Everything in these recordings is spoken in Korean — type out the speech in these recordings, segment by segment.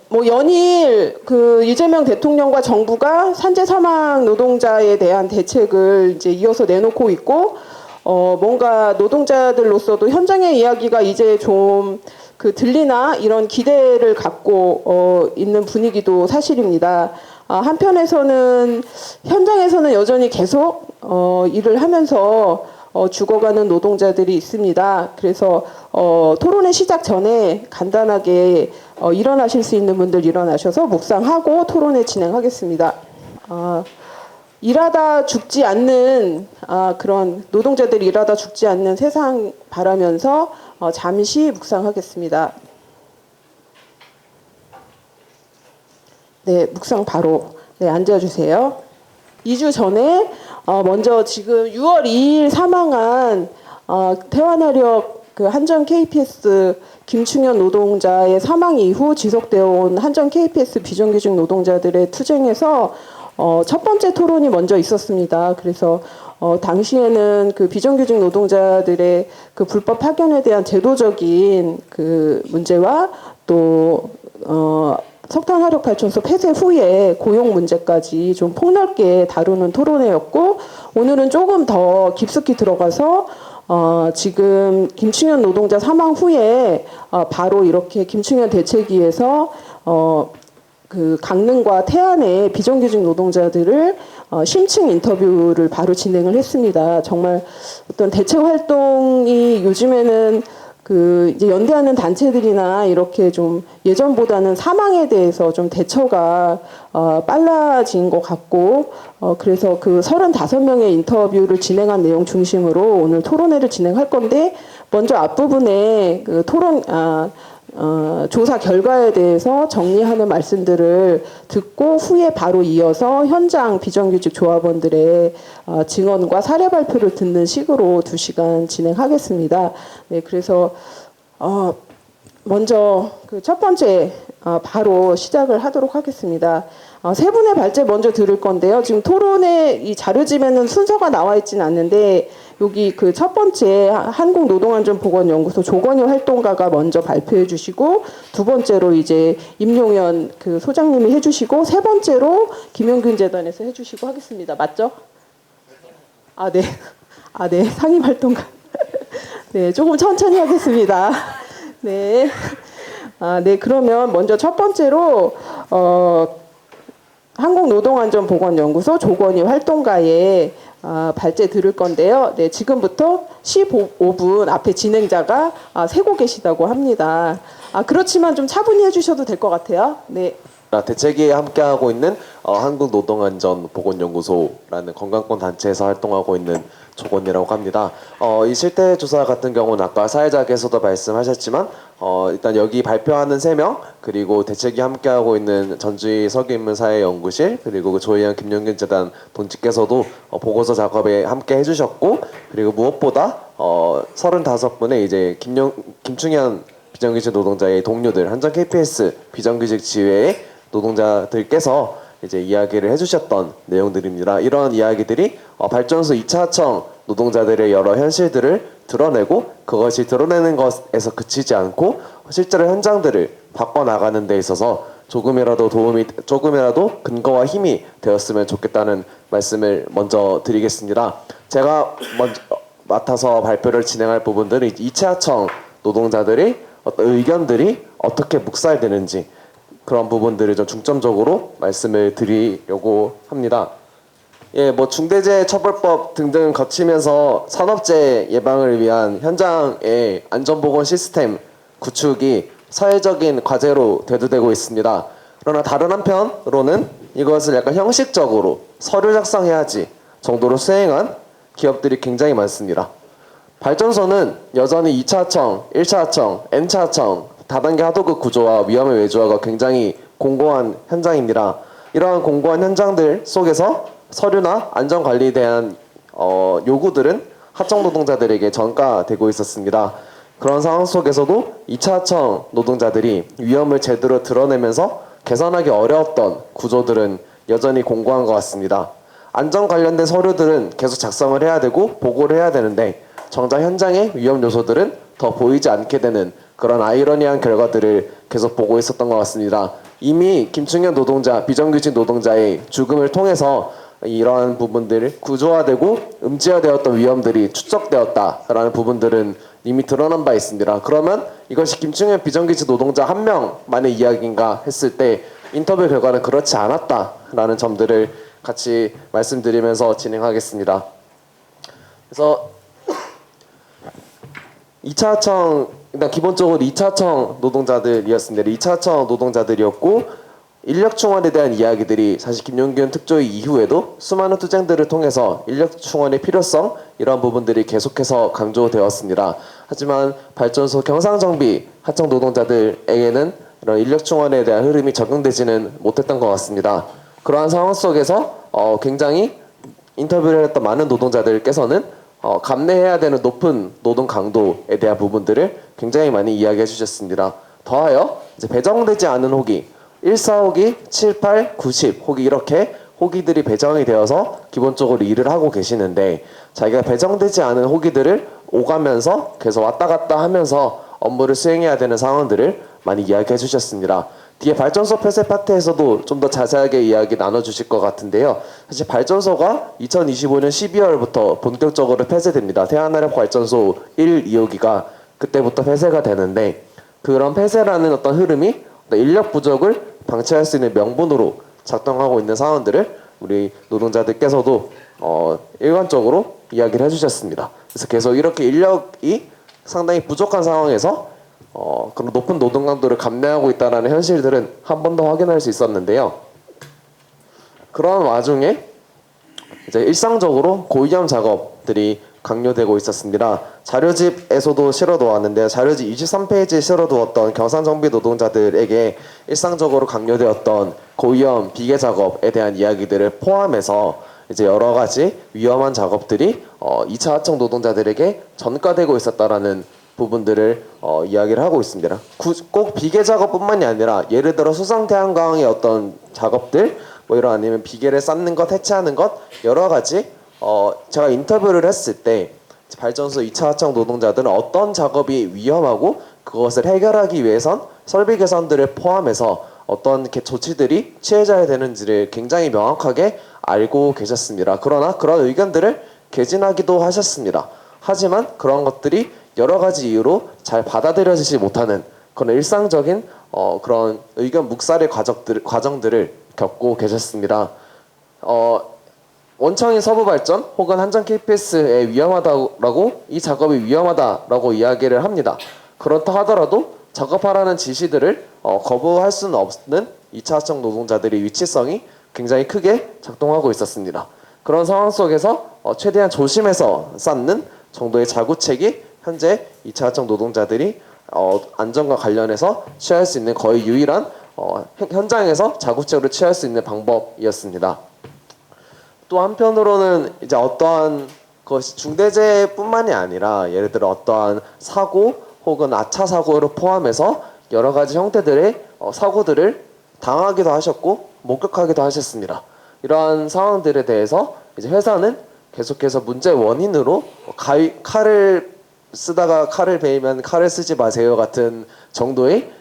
뭐 연일 그 이재명 대통령과 정부가 산재 사망 노동자에 대한 대책을 이제 이어서 내놓고 있고, 뭔가 노동자들로서도 현장의 이야기가 이제 좀 그 들리나 이런 기대를 갖고 있는 분위기도 사실입니다. 한편에서는 현장에서는 여전히 계속 일을 하면서 죽어가는 노동자들이 있습니다. 그래서 토론회 시작 전에 간단하게 일어나실 수 있는 분들 일어나셔서 묵상하고 토론회 진행하겠습니다. 일하다 죽지 않는 그런 노동자들이 일하다 죽지 않는 세상 바라면서 잠시 묵상하겠습니다. 네, 묵상 바로 앉아주세요. 2주 전에 먼저 지금 6월 2일 사망한 태완화력 그 한전 KPS 김충현 노동자의 사망 이후 지속되어 온 한전 KPS 비정규직 노동자들의 투쟁에서 첫 번째 토론이 먼저 있었습니다. 그래서 당시에는 그 비정규직 노동자들의 그 불법 파견에 대한 제도적인 그 문제와 또 석탄화력발전소 폐쇄 후에 고용 문제까지 좀 폭넓게 다루는 토론회였고, 오늘은 조금 더 깊숙이 들어가서 지금 김충현 노동자 사망 후에 바로 이렇게 김충현 대책위에서 그 강릉과 태안의 비정규직 노동자들을 심층 인터뷰를 바로 진행을 했습니다. 정말 어떤 대책 활동이 요즘에는 그 이제 연대하는 단체들이나 이렇게 좀 예전보다는 사망에 대해서 좀 대처가 빨라진 것 같고, 그래서 그 35명의 인터뷰를 진행한 내용 중심으로 오늘 토론회를 진행할 건데, 먼저 앞부분에 그 토론 조사 결과에 대해서 정리하는 말씀들을 듣고 후에 바로 이어서 현장 비정규직 조합원들의 증언과 사례 발표를 듣는 식으로 2시간 진행하겠습니다. 네, 그래서 먼저 그 첫 번째 바로 시작을 하도록 하겠습니다. 세 분의 발제 먼저 들을 건데요. 지금 토론회 이 자료집에는 순서가 나와 있지는 않는데, 여기 그 첫 번째 한국노동안전보건연구소 조건희 활동가가 먼저 발표해 주시고, 두 번째로 이제 임용현 그 소장님이 해 주시고, 세 번째로 김영균 재단에서 해 주시고 하겠습니다. 맞죠? 네. 네. 상임 활동가. 네, 조금 천천히 하겠습니다. 네. 네, 그러면 먼저 첫 번째로 한국노동안전보건연구소 조건희 활동가의 발제 들을 건데요. 네, 지금부터 15분 앞에 진행자가 세고 계시다고 합니다. 그렇지만 좀 차분히 해주셔도 될 것 같아요. 네. 대책위에 함께하고 있는 한국노동안전보건연구소라는 건강권 단체에서 활동하고 있는 조건이라고 합니다. 이 실태조사 같은 경우는 아까 사회자께서도 말씀하셨지만 일단 여기 발표하는 3명, 그리고 대책위 함께하고 있는 전주희 석유인문사회연구실, 그리고 그 조희연 김용균 재단 동지께서도 보고서 작업에 함께 해주셨고, 그리고 무엇보다 35분의 이제 김충현 비정규직 노동자의 동료들, 한전 KPS 비정규직 지회의 노동자들께서 이제 이야기를 해주셨던 내용들입니다. 이런 이야기들이 발전소 2차 하청 노동자들의 여러 현실들을 드러내고, 그것이 드러내는 것에서 그치지 않고 실제로 현장들을 바꿔나가는 데 있어서 조금이라도 근거와 힘이 되었으면 좋겠다는 말씀을 먼저 드리겠습니다. 제가 먼저 맡아서 발표를 진행할 부분들은 2차 하청 노동자들의 어떤 의견들이 어떻게 묵살되는지, 그런 부분들을 좀 중점적으로 말씀을 드리려고 합니다. 예, 뭐 중대재해처벌법 등등 거치면서 산업재해 예방을 위한 현장의 안전보건 시스템 구축이 사회적인 과제로 대두되고 있습니다. 그러나 다른 한편으로는 이것을 약간 형식적으로 서류 작성해야지 정도로 수행한 기업들이 굉장히 많습니다. 발전소는 여전히 2차 하청, 1차 하청, N차 하청, 다단계 하도급 구조와 위험의 외주화가 굉장히 공고한 현장입니다. 이러한 공고한 현장들 속에서 서류나 안전관리에 대한 요구들은 하청 노동자들에게 전가되고 있었습니다. 그런 상황 속에서도 2차 하청 노동자들이 위험을 제대로 드러내면서 개선하기 어려웠던 구조들은 여전히 공고한 것 같습니다. 안전 관련된 서류들은 계속 작성을 해야 되고 보고를 해야 되는데, 정작 현장의 위험 요소들은 더 보이지 않게 되는 그런 아이러니한 결과들을 계속 보고 있었던 것 같습니다. 이미 김충현 노동자, 비정규직 노동자의 죽음을 통해서 이러한 부분들이 구조화되고 음지화되었던 위험들이 축적되었다라는 부분들은 이미 드러난 바 있습니다. 그러면 이것이 김충현 비정규직 노동자 한 명만의 이야기인가 했을 때 인터뷰 결과는 그렇지 않았다라는 점들을 같이 말씀드리면서 진행하겠습니다. 그래서 2차 하청, 일단 기본적으로 2차 하청 노동자들이었습니다. 2차 하청 노동자들이었고 인력 충원에 대한 이야기들이 사실 김용균 특조위 이후에도 수많은 투쟁들을 통해서 인력 충원의 필요성 이러한 부분들이 계속해서 강조되었습니다. 하지만 발전소 경상정비 하청 노동자들에게는 이런 인력 충원에 대한 흐름이 적용되지는 못했던 것 같습니다. 그러한 상황 속에서 굉장히 인터뷰를 했던 많은 노동자들께서는 감내해야 되는 높은 노동 강도에 대한 부분들을 굉장히 많이 이야기해 주셨습니다. 더하여 이제 배정되지 않은 호기 1, 4호기, 7, 8, 90 호기 이렇게 호기들이 배정이 되어서 기본적으로 일을 하고 계시는데 자기가 배정되지 않은 호기들을 오가면서 계속 왔다 갔다 하면서 업무를 수행해야 되는 상황들을 많이 이야기해 주셨습니다. 뒤에 발전소 폐쇄 파트에서도 좀 더 자세하게 이야기 나눠주실 것 같은데요. 사실 발전소가 2025년 12월부터 본격적으로 폐쇄됩니다. 태안화력 발전소 1, 2호기가 그때부터 폐쇄가 되는데 그런 폐쇄라는 어떤 흐름이 인력 부족을 방치할 수 있는 명분으로 작동하고 있는 상황들을 우리 노동자들께서도 일관적으로 이야기를 해주셨습니다. 그래서 계속 이렇게 인력이 상당히 부족한 상황에서 그런 높은 노동 강도를 감내하고 있다는 현실들은 한 번 더 확인할 수 있었는데요. 그런 와중에 이제 일상적으로 고위험 작업들이 강요되고 있었습니다. 자료집에서도 실어두었는데요. 자료집 23페이지에 실어두었던 경상정비 노동자들에게 일상적으로 강요되었던 고위험 비계 작업에 대한 이야기들을 포함해서 이제 여러 가지 위험한 작업들이 2차 하청 노동자들에게 전가되고 있었다라는 부분들을 이야기를 하고 있습니다. 꼭 비계 작업뿐만이 아니라 예를 들어 수상태양광의 어떤 작업들 뭐 이런 아니면 비계를 쌓는 것, 해체하는 것 여러 가지 제가 인터뷰를 했을 때 발전소 2차 하청 노동자들은 어떤 작업이 위험하고 그것을 해결하기 위해선 설비 개선들을 포함해서 어떤 조치들이 취해져야 되는지를 굉장히 명확하게 알고 계셨습니다. 그러나 그런 의견들을 개진하기도 하셨습니다. 하지만 그런 것들이 여러 가지 이유로 잘 받아들여지지 못하는 그런 일상적인 그런 의견 묵살의 과정들을 겪고 계셨습니다. 원청인 서부발전 혹은 한전 KPS에 위험하다라고 이 작업이 위험하다라고 이야기를 합니다. 그렇다 하더라도 작업하라는 지시들을 거부할 수는 없는 2차 하청 노동자들의 위치성이 굉장히 크게 작동하고 있었습니다. 그런 상황 속에서 최대한 조심해서 쌓는 정도의 자구책이 현재 2차 하청 노동자들이 안전과 관련해서 취할 수 있는 거의 유일한 현장에서 자구책으로 취할 수 있는 방법이었습니다. 또 한편으로는 이제 어떠한 것이 중대재해뿐만이 아니라 예를 들어 어떠한 사고 혹은 아차 사고를 포함해서 여러 가지 형태들의 사고들을 당하기도 하셨고 목격하기도 하셨습니다. 이러한 상황들에 대해서 이제 회사는 계속해서 문제 원인으로 칼을 쓰다가 칼을 베이면 칼을 쓰지 마세요 같은 정도의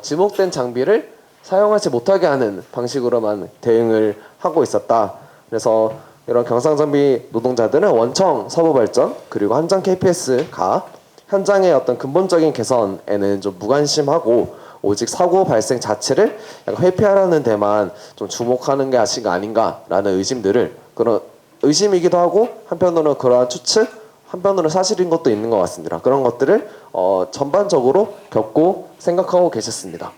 지목된 장비를 사용하지 못하게 하는 방식으로만 대응을 하고 있었다. 그래서 이런 경상정비 노동자들은 원청 서부발전 그리고 한전 KPS가 현장의 어떤 근본적인 개선에는 좀 무관심하고 오직 사고 발생 자체를 약간 회피하려는 데만 좀 주목하는 게 아닌가라는 의심들을 그런 의심이기도 하고 한편으로는 그러한 추측 한편으로는 사실인 것도 있는 것 같습니다. 그런 것들을 전반적으로 겪고 생각하고 계셨습니다.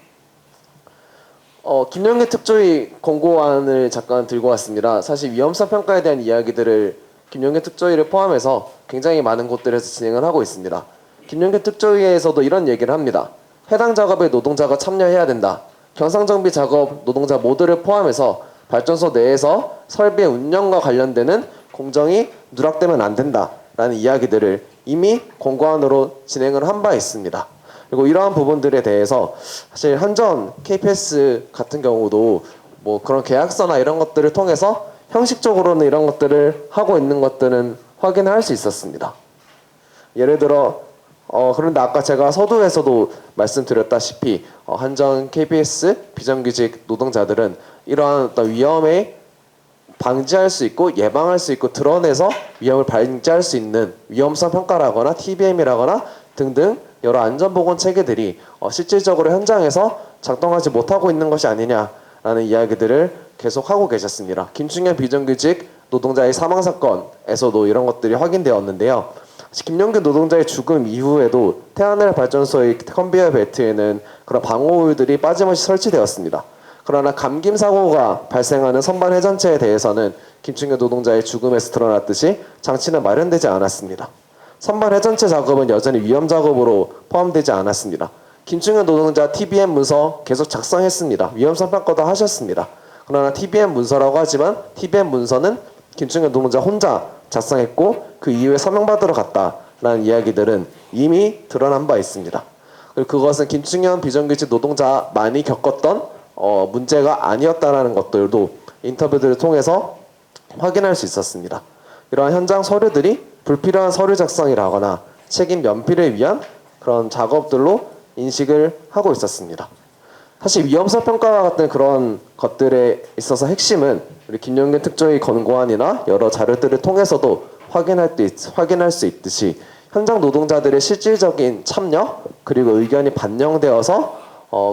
김영규 특조위 권고안을 잠깐 들고 왔습니다. 사실 위험성 평가에 대한 이야기들을 김영규 특조위를 포함해서 굉장히 많은 곳들에서 진행을 하고 있습니다. 김영규 특조위에서도 이런 얘기를 합니다. 해당 작업에 노동자가 참여해야 된다. 경상정비 작업 노동자 모두를 포함해서 발전소 내에서 설비의 운영과 관련되는 공정이 누락되면 안 된다라는 이야기들을 이미 권고안으로 진행을 한 바 있습니다. 그리고 이러한 부분들에 대해서 사실 한전 KPS 같은 경우도 뭐 그런 계약서나 이런 것들을 통해서 형식적으로는 이런 것들을 하고 있는 것들은 확인을 할 수 있었습니다. 예를 들어 그런데 아까 제가 서두에서도 말씀드렸다시피 한전 KBS 비정규직 노동자들은 이러한 어떤 위험에 방지할 수 있고 예방할 수 있고 드러내서 위험을 방지할 수 있는 위험성 평가라거나 TBM이라거나 등등 여러 안전보건 체계들이 실질적으로 현장에서 작동하지 못하고 있는 것이 아니냐라는 이야기들을 계속 하고 계셨습니다. 김충현 비정규직 노동자의 사망 사건에서도 이런 것들이 확인되었는데요. 김용균 노동자의 죽음 이후에도 태안을 발전소의 컨베이어 벨트에는 그런 방호울들이 빠짐없이 설치되었습니다. 그러나 감김 사고가 발생하는 선반 회전체에 대해서는 김충현 노동자의 죽음에서 드러났듯이 장치는 마련되지 않았습니다. 선반 회전체 작업은 여전히 위험 작업으로 포함되지 않았습니다. 김충현 노동자 TBM 문서 계속 작성했습니다. 위험성 평가도 하셨습니다. 그러나 TBM 문서라고 하지만 TBM 문서는 김충현 노동자 혼자 작성했고 그 이후에 서명받으러 갔다라는 이야기들은 이미 드러난 바 있습니다. 그리고 그것은 김충현 비정규직 노동자만이 겪었던 문제가 아니었다라는 것들도 인터뷰들을 통해서 확인할 수 있었습니다. 이러한 현장 서류들이 불필요한 서류 작성이라거나 책임 면피를 위한 그런 작업들로 인식을 하고 있었습니다. 사실 위험성 평가와 같은 그런 것들에 있어서 핵심은 우리 김용균 특조위 권고안이나 여러 자료들을 통해서도 확인할 수 있듯이 현장 노동자들의 실질적인 참여 그리고 의견이 반영되어서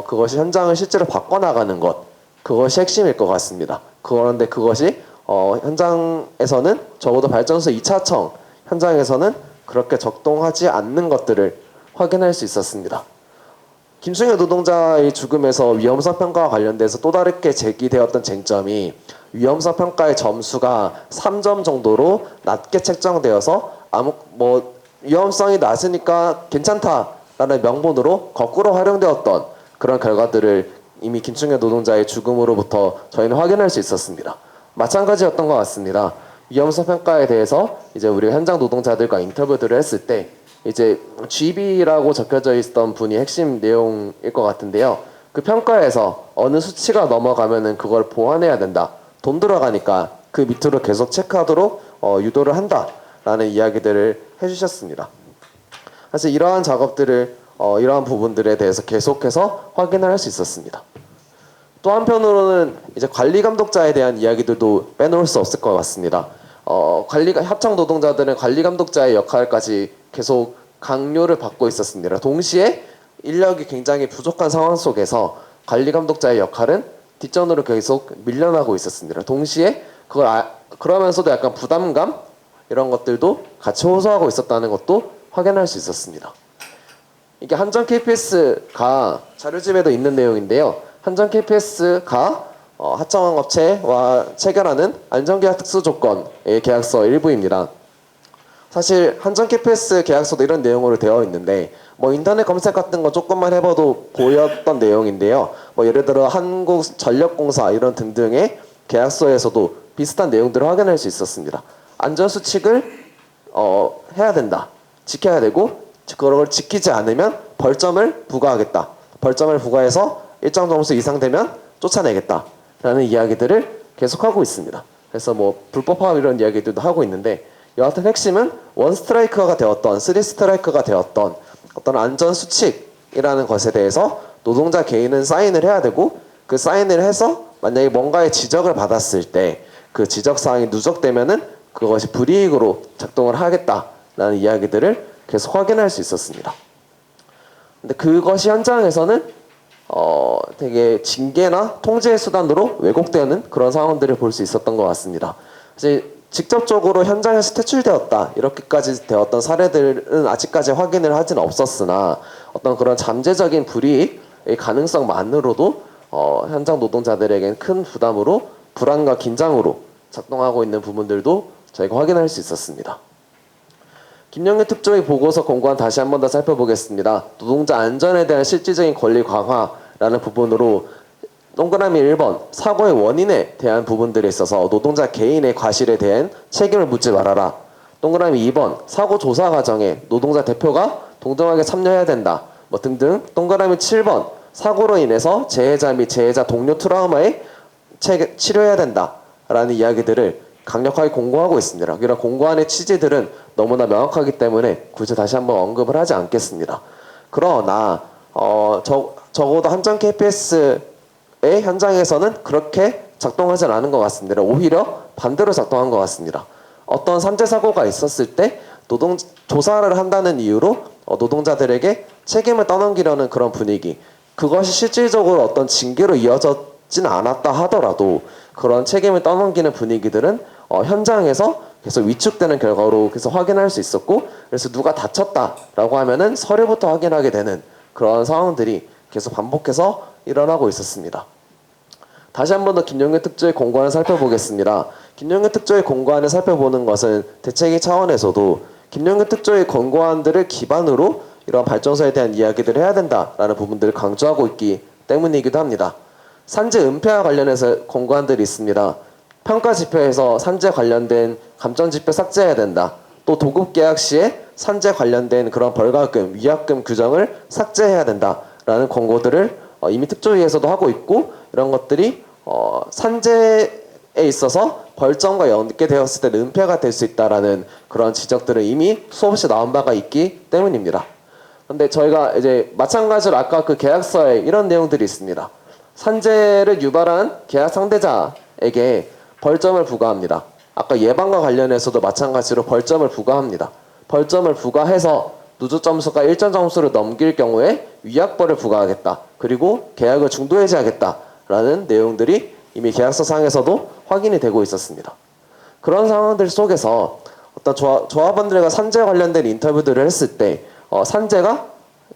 그것이 현장을 실제로 바꿔나가는 것 그것이 핵심일 것 같습니다. 그런데 그것이 현장에서는 적어도 발전소 2차청 현장에서는 그렇게 적동하지 않는 것들을 확인할 수 있었습니다. 김충현 노동자의 죽음에서 위험성 평가와 관련돼서 또 다르게 제기되었던 쟁점이 위험성 평가의 점수가 3점 정도로 낮게 책정되어서 위험성이 낮으니까 괜찮다라는 명분으로 거꾸로 활용되었던 그런 결과들을 이미 김충현 노동자의 죽음으로부터 저희는 확인할 수 있었습니다. 마찬가지였던 것 같습니다. 위험성 평가에 대해서 이제 우리가 현장 노동자들과 인터뷰들을 했을 때 이제 GB라고 적혀져 있던 분이 핵심 내용일 것 같은데요. 그 평가에서 어느 수치가 넘어가면은 그걸 보완해야 된다. 돈 들어가니까 그 밑으로 계속 체크하도록 유도를 한다라는 이야기들을 해주셨습니다. 사실 이러한 작업들을 이러한 부분들에 대해서 계속해서 확인을 할 수 있었습니다. 또 한편으로는 이제 관리 감독자에 대한 이야기들도 빼놓을 수 없을 것 같습니다. 합창 노동자들은 관리 감독자의 역할까지 계속 강요를 받고 있었습니다. 동시에 인력이 굉장히 부족한 상황 속에서 관리 감독자의 역할은 뒷전으로 계속 밀려나고 있었습니다. 동시에 그러면서도 약간 부담감 이런 것들도 같이 호소하고 있었다는 것도 확인할 수 있었습니다. 이게 한전 KPS가 자료집에도 있는 내용인데요. 한전 KPS가 하청업체와 체결하는 안전계약 특수조건의 계약서 일부입니다. 사실 한전 KPS 계약서도 이런 내용으로 되어 있는데 인터넷 검색 같은 거 조금만 해봐도 보였던 내용인데요. 예를 들어 한국전력공사 이런 등등의 계약서에서도 비슷한 내용들을 확인할 수 있었습니다. 안전수칙을 해야 된다. 지켜야 되고 그걸 지키지 않으면 벌점을 부과하겠다. 벌점을 부과해서 일정 점수 이상 되면 쫓아내겠다. 라는 이야기들을 계속하고 있습니다. 그래서 불법화합 이런 이야기들도 하고 있는데 여하튼 핵심은 원 스트라이크가 되었던, 쓰리 스트라이크가 되었던 어떤 안전 수칙이라는 것에 대해서 노동자 개인은 사인을 해야 되고 그 사인을 해서 만약에 뭔가의 지적을 받았을 때 그 지적 사항이 누적되면은 그것이 불이익으로 작동을 하겠다라는 이야기들을 계속 확인할 수 있었습니다. 근데 그것이 현장에서는 되게 징계나 통제 수단으로 왜곡되는 그런 상황들을 볼 수 있었던 것 같습니다. 이제 직접적으로 현장에서 퇴출되었다 이렇게까지 되었던 사례들은 아직까지 확인을 하진 없었으나 어떤 그런 잠재적인 불이익의 가능성만으로도 현장 노동자들에겐 큰 부담으로 불안과 긴장으로 작동하고 있는 부분들도 저희가 확인할 수 있었습니다. 김영규 특조위 보고서 공고안 다시 한 번 더 살펴보겠습니다. 노동자 안전에 대한 실질적인 권리 강화라는 부분으로 동그라미 1번 사고의 원인에 대한 부분들에 있어서 노동자 개인의 과실에 대한 책임을 묻지 말아라. 동그라미 2번 사고 조사 과정에 노동자 대표가 동등하게 참여해야 된다. 등등. 동그라미 7번 사고로 인해서 재해자 및 재해자 동료 트라우마에 치료해야 된다라는 이야기들을 강력하게 공고하고 있습니다. 이런 공고안의 취지들은 너무나 명확하기 때문에 굳이 다시 한번 언급을 하지 않겠습니다. 그러나 적어도 한전 KPS의 현장에서는 그렇게 작동하지 않은 것 같습니다. 오히려 반대로 작동한 것 같습니다. 어떤 산재 사고가 있었을 때 조사를 한다는 이유로 노동자들에게 책임을 떠넘기려는 그런 분위기, 그것이 실질적으로 어떤 징계로 이어졌진 않았다 하더라도 그런 책임을 떠넘기는 분위기들은 현장에서 계속 위축되는 결과로 계속 확인할 수 있었고, 그래서 누가 다쳤다라고 하면은 서류부터 확인하게 되는 그런 상황들이 계속 반복해서 일어나고 있었습니다. 다시 한 번 더 김용현 특조의 공고안을 살펴보겠습니다. 김용현 특조의 공고안을 살펴보는 것은 대책위 차원에서도 김용현 특조의 공고안들을 기반으로 이러한 발전소에 대한 이야기들을 해야 된다라는 부분들을 강조하고 있기 때문이기도 합니다. 산재 은폐와 관련해서 공고안들이 있습니다. 평가 지표에서 산재 관련된 감점 지표 삭제해야 된다. 또 도급 계약 시에 산재 관련된 그런 벌가금, 위약금 규정을 삭제해야 된다라는 권고들을 이미 특조위에서도 하고 있고, 이런 것들이 산재에 있어서 벌점과 연계되었을 때 은폐가 될 수 있다라는 그런 지적들은 이미 수없이 나온 바가 있기 때문입니다. 근데 저희가 이제 마찬가지로 아까 그 계약서에 이런 내용들이 있습니다. 산재를 유발한 계약 상대자에게 벌점을 부과합니다. 아까 예방과 관련해서도 마찬가지로 벌점을 부과합니다. 벌점을 부과해서 누적 점수가 일정 점수를 넘길 경우에 위약벌을 부과하겠다. 그리고 계약을 중도 해지하겠다라는 내용들이 이미 계약서 상에서도 확인이 되고 있었습니다. 그런 상황들 속에서 어떤 조합원들과 산재 관련된 인터뷰들을 했을 때 산재가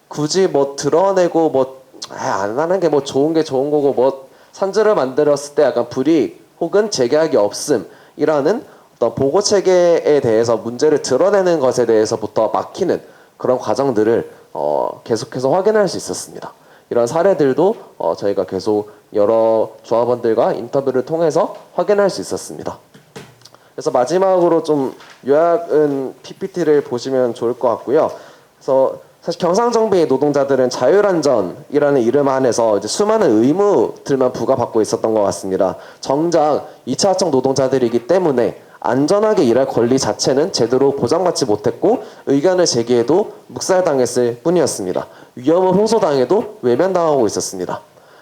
굳이 뭐 드러내고 안 하는 게 좋은 게 좋은 거고 산재를 만들었을 때 약간 불이익 혹은 재계약이 없음이라는 어떤 보고 체계에 대해서 문제를 드러내는 것에 대해서부터 막히는 그런 과정들을 계속해서 확인할 수 있었습니다. 이런 사례들도 저희가 계속 여러 조합원들과 인터뷰를 통해서 확인할 수 있었습니다. 그래서 마지막으로 좀 요약은 PPT를 보시면 좋을 것 같고요. 그래서 사실 경상정비의 노동자들은 자율안전이라는 이름 안에서 이제 수많은 의무들만 부과받고 있었던 것 같습니다. 정작 2차 하청 노동자들이기 때문에 안전하게 일할 권리 자체는 제대로 보장받지 못했고, 의견을 제기해도 묵살당했을 뿐이었습니다. 위험을 호소당해도 외면당하고 있었습니다.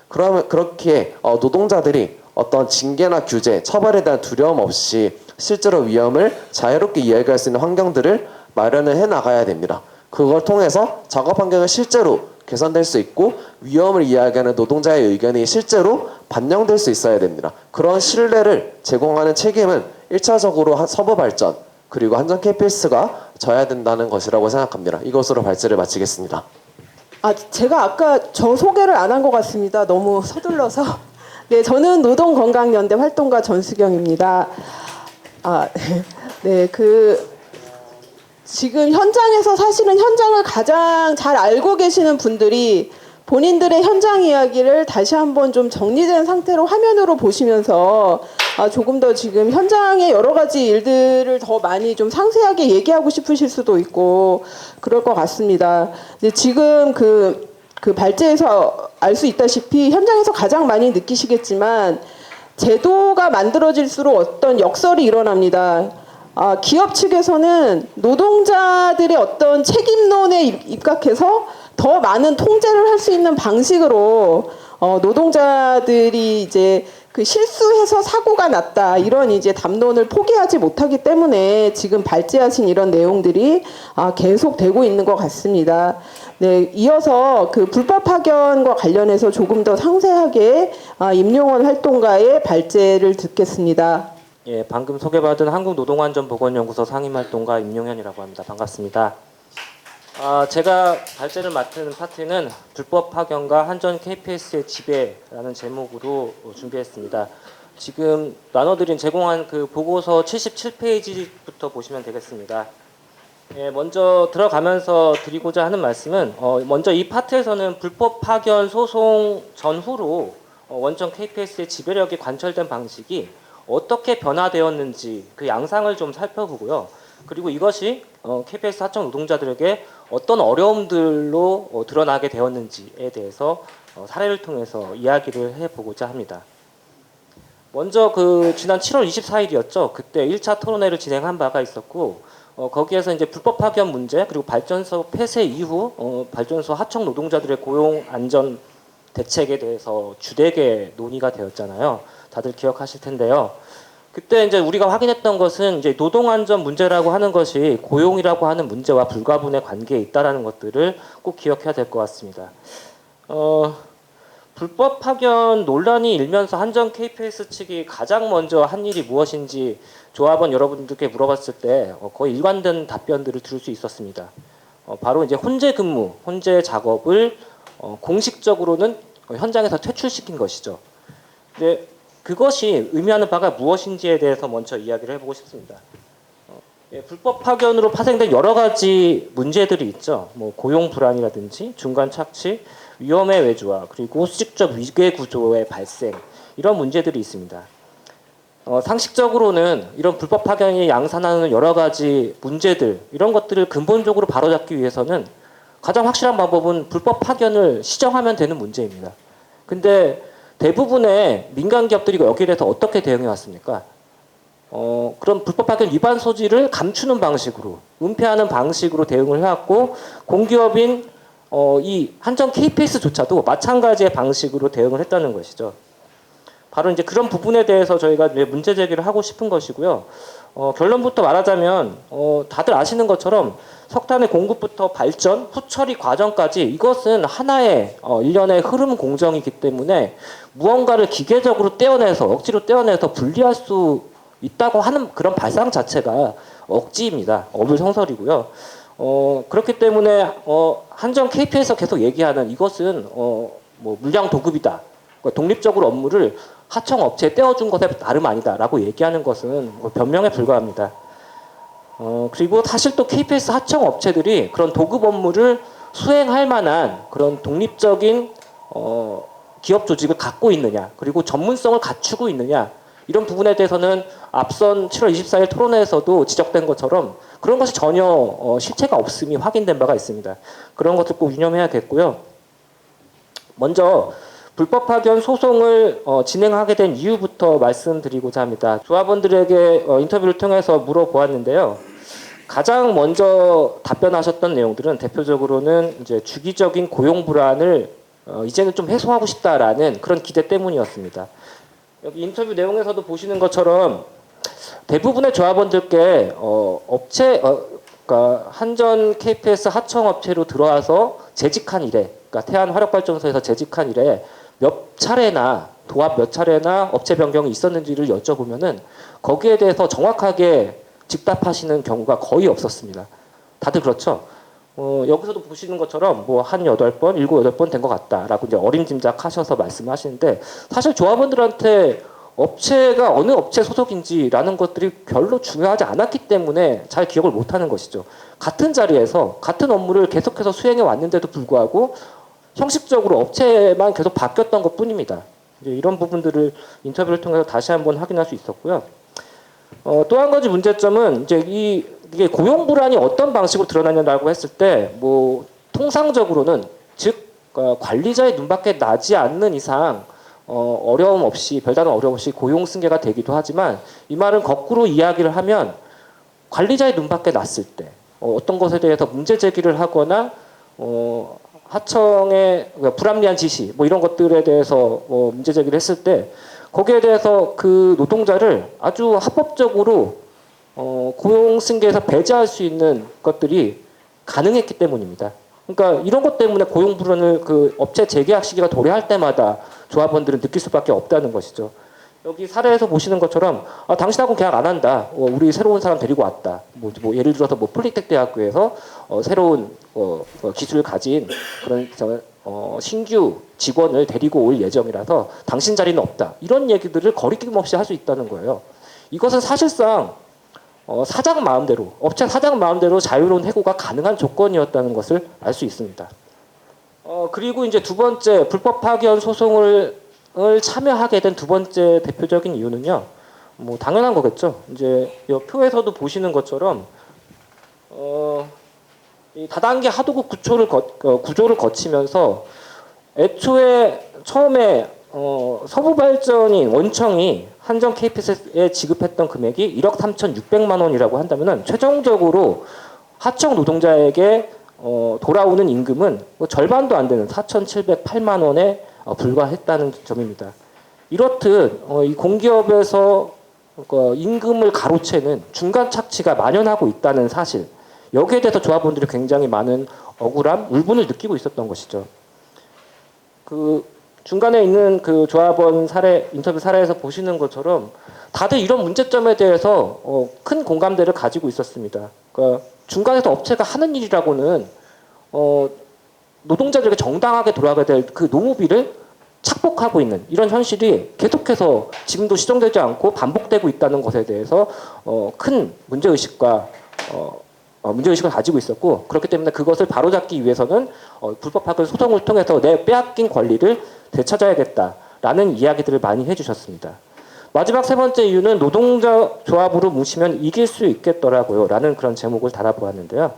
그렇기에 노동자들이 어떤 징계나 규제, 처벌에 대한 두려움 없이 실제로 위험을 자유롭게 이야기할 수 있는 환경들을 마련을 해 나가야 됩니다. 그걸 통해서 작업 환경이 실제로 개선될 수 있고, 위험을 이야기하는 노동자의 의견이 실제로 반영될 수 있어야 됩니다. 그런 신뢰를 제공하는 책임은 1차적으로 서부발전 그리고 한전 KPS가 져야 된다는 것이라고 생각합니다. 이것으로 발제를 마치겠습니다. 제가 아까 저 소개를 안 한 것 같습니다. 너무 서둘러서. 네, 저는 노동건강연대 활동가 전수경입니다. 네, 지금 현장에서 사실은 현장을 가장 잘 알고 계시는 분들이 본인들의 현장 이야기를 다시 한번 좀 정리된 상태로 화면으로 보시면서 조금 더 지금 현장의 여러 가지 일들을 더 많이 좀 상세하게 얘기하고 싶으실 수도 있고 그럴 것 같습니다. 근데 지금 그 발제에서 알 수 있다시피 현장에서 가장 많이 느끼시겠지만 제도가 만들어질수록 어떤 역설이 일어납니다. 기업 측에서는 노동자들의 어떤 책임론에 입각해서 더 많은 통제를 할 수 있는 방식으로 노동자들이 이제 그 실수해서 사고가 났다 이런 이제 담론을 포기하지 못하기 때문에 지금 발제하신 이런 내용들이 계속 되고 있는 것 같습니다. 네, 이어서 그 불법 파견과 관련해서 조금 더 상세하게 임용원 활동가의 발제를 듣겠습니다. 예, 방금 소개받은 한국노동안전보건연구소 상임활동가 임용현이라고 합니다. 반갑습니다. 제가 발제를 맡은 파트는 불법 파견과 한전 KPS의 지배라는 제목으로 준비했습니다. 지금 제공한 그 보고서 77페이지부터 보시면 되겠습니다. 예, 먼저 들어가면서 드리고자 하는 말씀은 먼저 이 파트에서는 불법 파견 소송 전후로 원전 KPS의 지배력이 관철된 방식이 어떻게 변화되었는지 그 양상을 좀 살펴보고요. 그리고 이것이 KPS 하청 노동자들에게 어떤 어려움들로 드러나게 되었는지에 대해서 사례를 통해서 이야기를 해보고자 합니다. 먼저 지난 7월 24일이었죠. 그때 1차 토론회를 진행한 바가 있었고 거기에서 이제 불법 파견 문제 그리고 발전소 폐쇄 이후 발전소 하청 노동자들의 고용 안전 대책에 대해서 주되게 논의가 되었잖아요. 다들 기억하실 텐데요. 그때 이제 우리가 확인했던 것은 이제 노동 안전 문제라고 하는 것이 고용이라고 하는 문제와 불가분의 관계에 있다라는 것들을 꼭 기억해야 될 것 같습니다. 불법 파견 논란이 일면서 한전 KPS 측이 가장 먼저 한 일이 무엇인지 조합원 여러분들께 물어봤을 때 거의 일관된 답변들을 들을 수 있었습니다. 바로 이제 혼재 근무, 혼재 작업을 공식적으로는 현장에서 퇴출시킨 것이죠. 근데 그것이 의미하는 바가 무엇인지에 대해서 먼저 이야기를 해보고 싶습니다. 불법 파견으로 파생된 여러 가지 문제들이 있죠. 뭐 고용 불안이라든지 중간 착취, 위험의 외주화, 그리고 수직적 위계 구조의 발생 이런 문제들이 있습니다. 상식적으로는 이런 불법 파견이 양산하는 여러 가지 문제들 이런 것들을 근본적으로 바로잡기 위해서는 가장 확실한 방법은 불법 파견을 시정하면 되는 문제입니다. 근데 대부분의 민간 기업들이 여기에 대해서 어떻게 대응해 왔습니까? 그런 불법 파견 위반 소지를 감추는 방식으로 은폐하는 방식으로 대응을 해왔고 공기업인 이 한전 KPS조차도 마찬가지의 방식으로 대응을 했다는 것이죠. 바로 이제 그런 부분에 대해서 저희가 문제 제기를 하고 싶은 것이고요. 결론부터 말하자면 다들 아시는 것처럼 석탄의 공급부터 발전, 후처리 과정까지 이것은 하나의 일련의 흐름 공정이기 때문에 무언가를 기계적으로 떼어내서 억지로 떼어내서 분리할 수 있다고 하는 그런 발상 자체가 억지입니다. 어불성설이고요. 그렇기 때문에 한전 KP에서 계속 얘기하는 이것은 뭐 물량 도급이다. 그러니까 독립적으로 업무를 하청 업체에 떼어준 것에 다름 아니다라고 얘기하는 것은 변명에 불과합니다. 그리고 사실 또 KPS 하청 업체들이 그런 도급 업무를 수행할 만한 그런 독립적인 기업 조직을 갖고 있느냐, 그리고 전문성을 갖추고 있느냐, 이런 부분에 대해서는 앞선 7월 24일 토론회에서도 지적된 것처럼 그런 것이 전혀 실체가 없음이 확인된 바가 있습니다. 그런 것을 꼭 유념해야겠고요. 먼저 불법 파견 소송을 진행하게 된 이유부터 말씀드리고자 합니다. 조합원들에게 인터뷰를 통해서 물어보았는데요. 가장 먼저 답변하셨던 내용들은 대표적으로는 이제 주기적인 고용 불안을 이제는 좀 해소하고 싶다라는 그런 기대 때문이었습니다. 여기 인터뷰 내용에서도 보시는 것처럼 대부분의 조합원들께 그러니까 한전 KPS 하청 업체로 들어와서 재직한 이래, 그러니까 태안 화력발전소에서 재직한 이래 몇 차례나 도합 몇 차례나 업체 변경이 있었는지를 여쭤보면은 거기에 대해서 정확하게 즉답하시는 경우가 거의 없었습니다. 다들 그렇죠. 여기서도 보시는 것처럼 뭐 한 8번, 7, 8번 된 것 같다라고 이제 어림짐작하셔서 말씀하시는데 사실 조합원들한테 업체가 어느 업체 소속인지라는 것들이 별로 중요하지 않았기 때문에 잘 기억을 못하는 것이죠. 같은 자리에서 같은 업무를 계속해서 수행해 왔는데도 불구하고 형식적으로 업체만 계속 바뀌었던 것뿐입니다. 이런 부분들을 인터뷰를 통해서 다시 한번 확인할 수 있었고요. 또 한 가지 문제점은 이제 이게 고용 불안이 어떤 방식으로 드러나냐라고 했을 때 뭐 통상적으로는 즉 관리자의 눈밖에 나지 않는 이상 어려움 없이 별다른 어려움 없이 고용 승계가 되기도 하지만 이 말은 거꾸로 이야기를 하면 관리자의 눈밖에 났을 때 어떤 것에 대해서 문제 제기를 하거나 하청의 불합리한 지시 뭐 이런 것들에 대해서 문제 제기를 했을 때 거기에 대해서 그 노동자를 아주 합법적으로 고용 승계에서 배제할 수 있는 것들이 가능했기 때문입니다. 그러니까 이런 것 때문에 고용 불안을 그 업체 재계약 시기가 도래할 때마다 조합원들은 느낄 수밖에 없다는 것이죠. 여기 사례에서 보시는 것처럼 당신하고 계약 안 한다. 우리 새로운 사람 데리고 왔다. 뭐 예를 들어서 뭐 폴리텍 대학교에서 새로운 기술을 가진 그런 신규 직원을 데리고 올 예정이라서 당신 자리는 없다. 이런 얘기들을 거리낌 없이 할 수 있다는 거예요. 이것은 사실상 사장 마음대로 업체 사장 마음대로 자유로운 해고가 가능한 조건이었다는 것을 알 수 있습니다. 그리고 이제 두 번째 불법 파견 소송을 참여하게 된 두 번째 대표적인 이유는요. 뭐 당연한 거겠죠. 이제 이 표에서도 보시는 것처럼 이 다단계 하도급 구조를 거치면서 애초에 처음에 서부발전이 원청이 한전 KPS에 지급했던 금액이 1억 3,600만 원이라고 한다면은 최종적으로 하청 노동자에게 돌아오는 임금은 뭐 절반도 안 되는 4,708만 원에 불과했다는 점입니다. 이렇듯 이 공기업에서 임금을 가로채는 중간 착취가 만연하고 있다는 사실, 여기에 대해서 조합원들이 굉장히 많은 억울함, 울분을 느끼고 있었던 것이죠. 그 중간에 있는 그 조합원 사례, 인터뷰 사례에서 보시는 것처럼 다들 이런 문제점에 대해서 큰 공감대를 가지고 있었습니다. 그러니까 중간에서 업체가 하는 일이라고는 노동자들에게 정당하게 돌아가야 될 그 노무비를 착복하고 있는 이런 현실이 계속해서 지금도 시정되지 않고 반복되고 있다는 것에 대해서 큰 문제의식과 문제의식을 가지고 있었고, 그렇기 때문에 그것을 바로잡기 위해서는 불법학을 소송을 통해서 내 빼앗긴 권리를 되찾아야겠다라는 이야기들을 많이 해주셨습니다. 마지막 세 번째 이유는 노동자 조합으로 뭉치면 이길 수 있겠더라고요 라는 그런 제목을 달아보았는데요.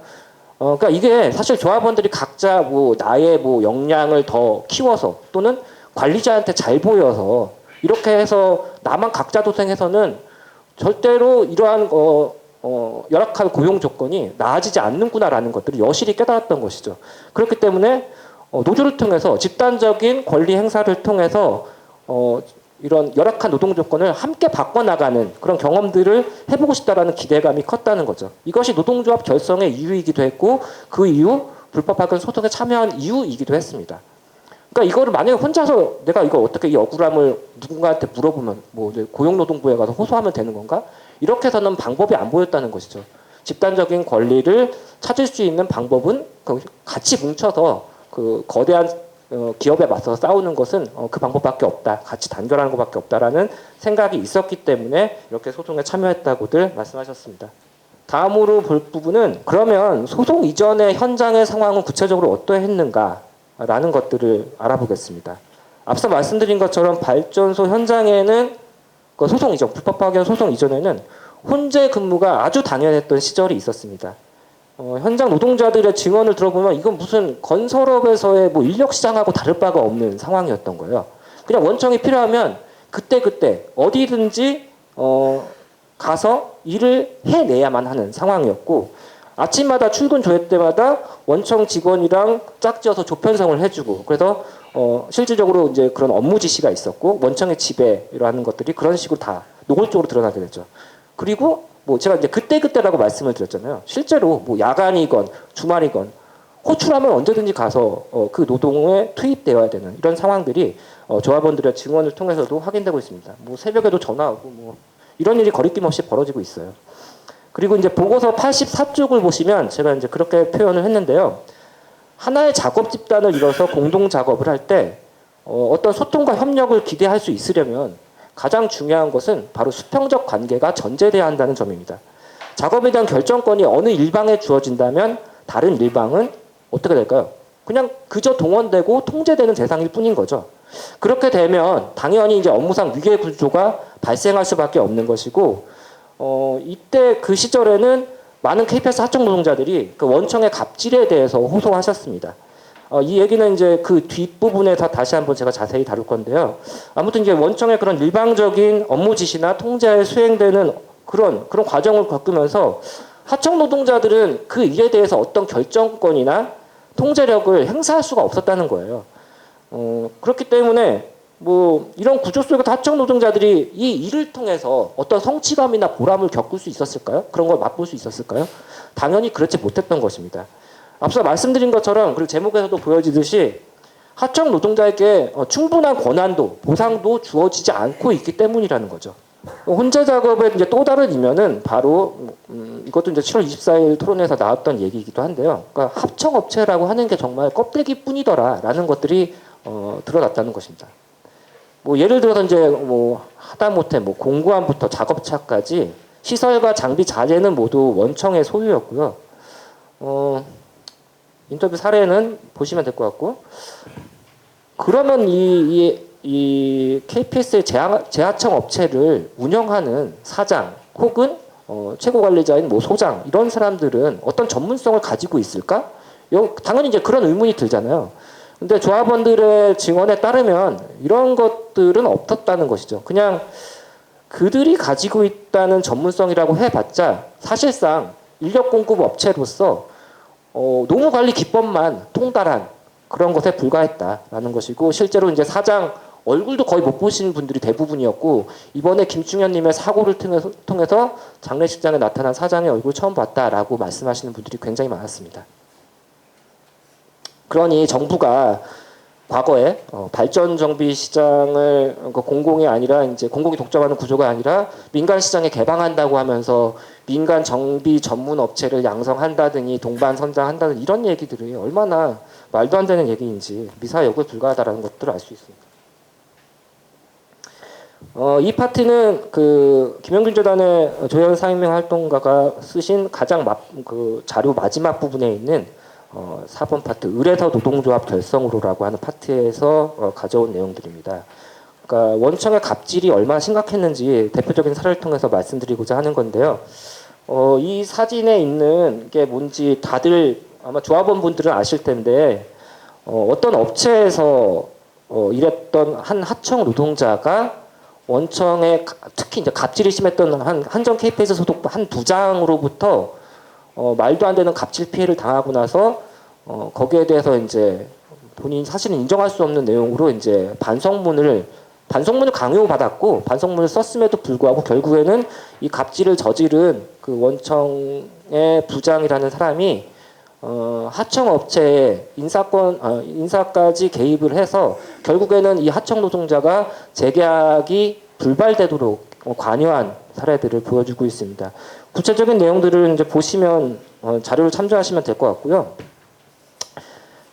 그러니까 이게 사실 조합원들이 각자 뭐 나의 뭐 역량을 더 키워서 또는 관리자한테 잘 보여서 이렇게 해서 나만 각자 도생해서는 절대로 이러한 열악한 고용 조건이 나아지지 않는구나라는 것들을 여실히 깨달았던 것이죠. 그렇기 때문에 노조를 통해서 집단적인 권리 행사를 통해서 이런 열악한 노동 조건을 함께 바꿔나가는 그런 경험들을 해보고 싶다라는 기대감이 컸다는 거죠. 이것이 노동조합 결성의 이유이기도 했고 그 이후 불법학은 소송에 참여한 이유이기도 했습니다. 그러니까 이거를 만약에 혼자서 내가 이거 어떻게 이 억울함을 누군가한테 물어보면 뭐 고용노동부에 가서 호소하면 되는 건가? 이렇게 해서는 방법이 안 보였다는 것이죠. 집단적인 권리를 찾을 수 있는 방법은 같이 뭉쳐서 그 거대한 기업에 맞서서 싸우는 것은 그 방법밖에 없다. 같이 단결하는 것밖에 없다라는 생각이 있었기 때문에 이렇게 소송에 참여했다고들 말씀하셨습니다. 다음으로 볼 부분은 그러면 소송 이전의 현장의 상황은 구체적으로 어떠했는가라는 것들을 알아보겠습니다. 앞서 말씀드린 것처럼 발전소 현장에는 소송 이전, 불법 파견 소송 이전에는 혼재 근무가 아주 당연했던 시절이 있었습니다. 현장 노동자들의 증언을 들어보면 이건 무슨 건설업에서의 뭐 인력 시장하고 다를 바가 없는 상황이었던 거예요. 그냥 원청이 필요하면 그때 어디든지 가서 일을 해내야만 하는 상황이었고, 아침마다 출근 조회 때마다 원청 직원이랑 짝지어서 조편성을 해주고, 그래서 실질적으로 이제 그런 업무 지시가 있었고 원청의 지배라는 것들이 그런 식으로 다 노골적으로 드러나게 되죠. 그리고 뭐 제가 이제 그때라고 말씀을 드렸잖아요. 실제로 뭐 야간이건 주말이건 호출하면 언제든지 가서 그 노동에 투입되어야 되는 이런 상황들이 조합원들의 증언을 통해서도 확인되고 있습니다. 뭐 새벽에도 전화 오고 뭐 이런 일이 거리낌 없이 벌어지고 있어요. 그리고 이제 보고서 84쪽을 보시면 제가 이제 그렇게 표현을 했는데요. 하나의 작업 집단을 이뤄서 공동 작업을 할 때 어떤 소통과 협력을 기대할 수 있으려면 가장 중요한 것은 바로 수평적 관계가 전제돼야 한다는 점입니다. 작업에 대한 결정권이 어느 일방에 주어진다면 다른 일방은 어떻게 될까요? 그냥 그저 동원되고 통제되는 대상일 뿐인 거죠. 그렇게 되면 당연히 이제 업무상 위계 구조가 발생할 수밖에 없는 것이고, 이때 그 시절에는 많은 KPS 하청 노동자들이 그 원청의 갑질에 대해서 호소하셨습니다. 이 얘기는 이제 그 뒷부분에서 다시 한번 제가 자세히 다룰 건데요. 아무튼 이제 원청의 그런 일방적인 업무 지시나 통제에 수행되는 그런 과정을 겪으면서 하청 노동자들은 그 일에 대해서 어떤 결정권이나 통제력을 행사할 수가 없었다는 거예요. 그렇기 때문에 뭐 이런 구조 속에서 하청 노동자들이 이 일을 통해서 어떤 성취감이나 보람을 겪을 수 있었을까요? 그런 걸 맛볼 수 있었을까요? 당연히 그렇지 못했던 것입니다. 앞서 말씀드린 것처럼 그리고 제목에서도 보여지듯이 하청 노동자에게 충분한 권한도 보상도 주어지지 않고 있기 때문이라는 거죠. 혼재 작업의 이제 또 다른 이면은 바로 이것도 이제 7월 24일 토론회에서 나왔던 얘기이기도 한데요. 그러니까 합청업체라고 하는 게 정말 껍데기뿐이더라라는 것들이 드러났다는 것입니다. 뭐 예를 들어서 이제 뭐 하다못해 뭐 공구함부터 작업차까지 시설과 장비 자재는 모두 원청의 소유였고요. 인터뷰 사례는 보시면 될 것 같고, 그러면 이 KPS의 재하청 업체를 운영하는 사장 혹은 최고 관리자인 뭐 소장 이런 사람들은 어떤 전문성을 가지고 있을까? 당연히 이제 그런 의문이 들잖아요. 근데 조합원들의 증언에 따르면 이런 것들은 없었다는 것이죠. 그냥 그들이 가지고 있다는 전문성이라고 해봤자 사실상 인력 공급 업체로서 노무관리 기법만 통달한 그런 것에 불과했다라는 것이고, 실제로 이제 사장 얼굴도 거의 못 보신 분들이 대부분이었고, 이번에 김충현님의 사고를 통해서 장례식장에 나타난 사장의 얼굴 처음 봤다라고 말씀하시는 분들이 굉장히 많았습니다. 그러니 정부가 과거에 발전 정비 시장을 공공이 아니라 이제 공공이 독점하는 구조가 아니라 민간 시장에 개방한다고 하면서 민간 정비 전문 업체를 양성한다더니 동반선장한다는 이런 얘기들이 얼마나 말도 안 되는 얘기인지 미사여구에 불과하다라는 것들을 알 수 있습니다. 이 파트는 그 김영균 재단의 조현 상임명 활동가가 쓰신 가장 그 자료 마지막 부분에 있는 4번 파트 의뢰서 노동조합 결성으로라고 하는 파트에서 가져온 내용들입니다. 그러니까 원청의 갑질이 얼마나 심각했는지 대표적인 사례를 통해서 말씀드리고자 하는 건데요. 이 사진에 있는 게 뭔지 다들 아마 조합원 분들은 아실 텐데, 어떤 업체에서 일했던 한 하청 노동자가 원청에 특히 이제 갑질이 심했던 한전 KPS 소속 한 부장으로부터 말도 안 되는 갑질 피해를 당하고 나서 거기에 대해서 이제 본인 사실은 인정할 수 없는 내용으로 이제 반성문을 강요받았고 반성문을 썼음에도 불구하고 결국에는 이 갑질을 저지른 그 원청의 부장이라는 사람이 하청업체에 인사까지 개입을 해서 결국에는 이 하청 노동자가 재계약이 불발되도록 관여한 사례들을 보여주고 있습니다. 구체적인 내용들을 이제 보시면 자료를 참조하시면 될 것 같고요.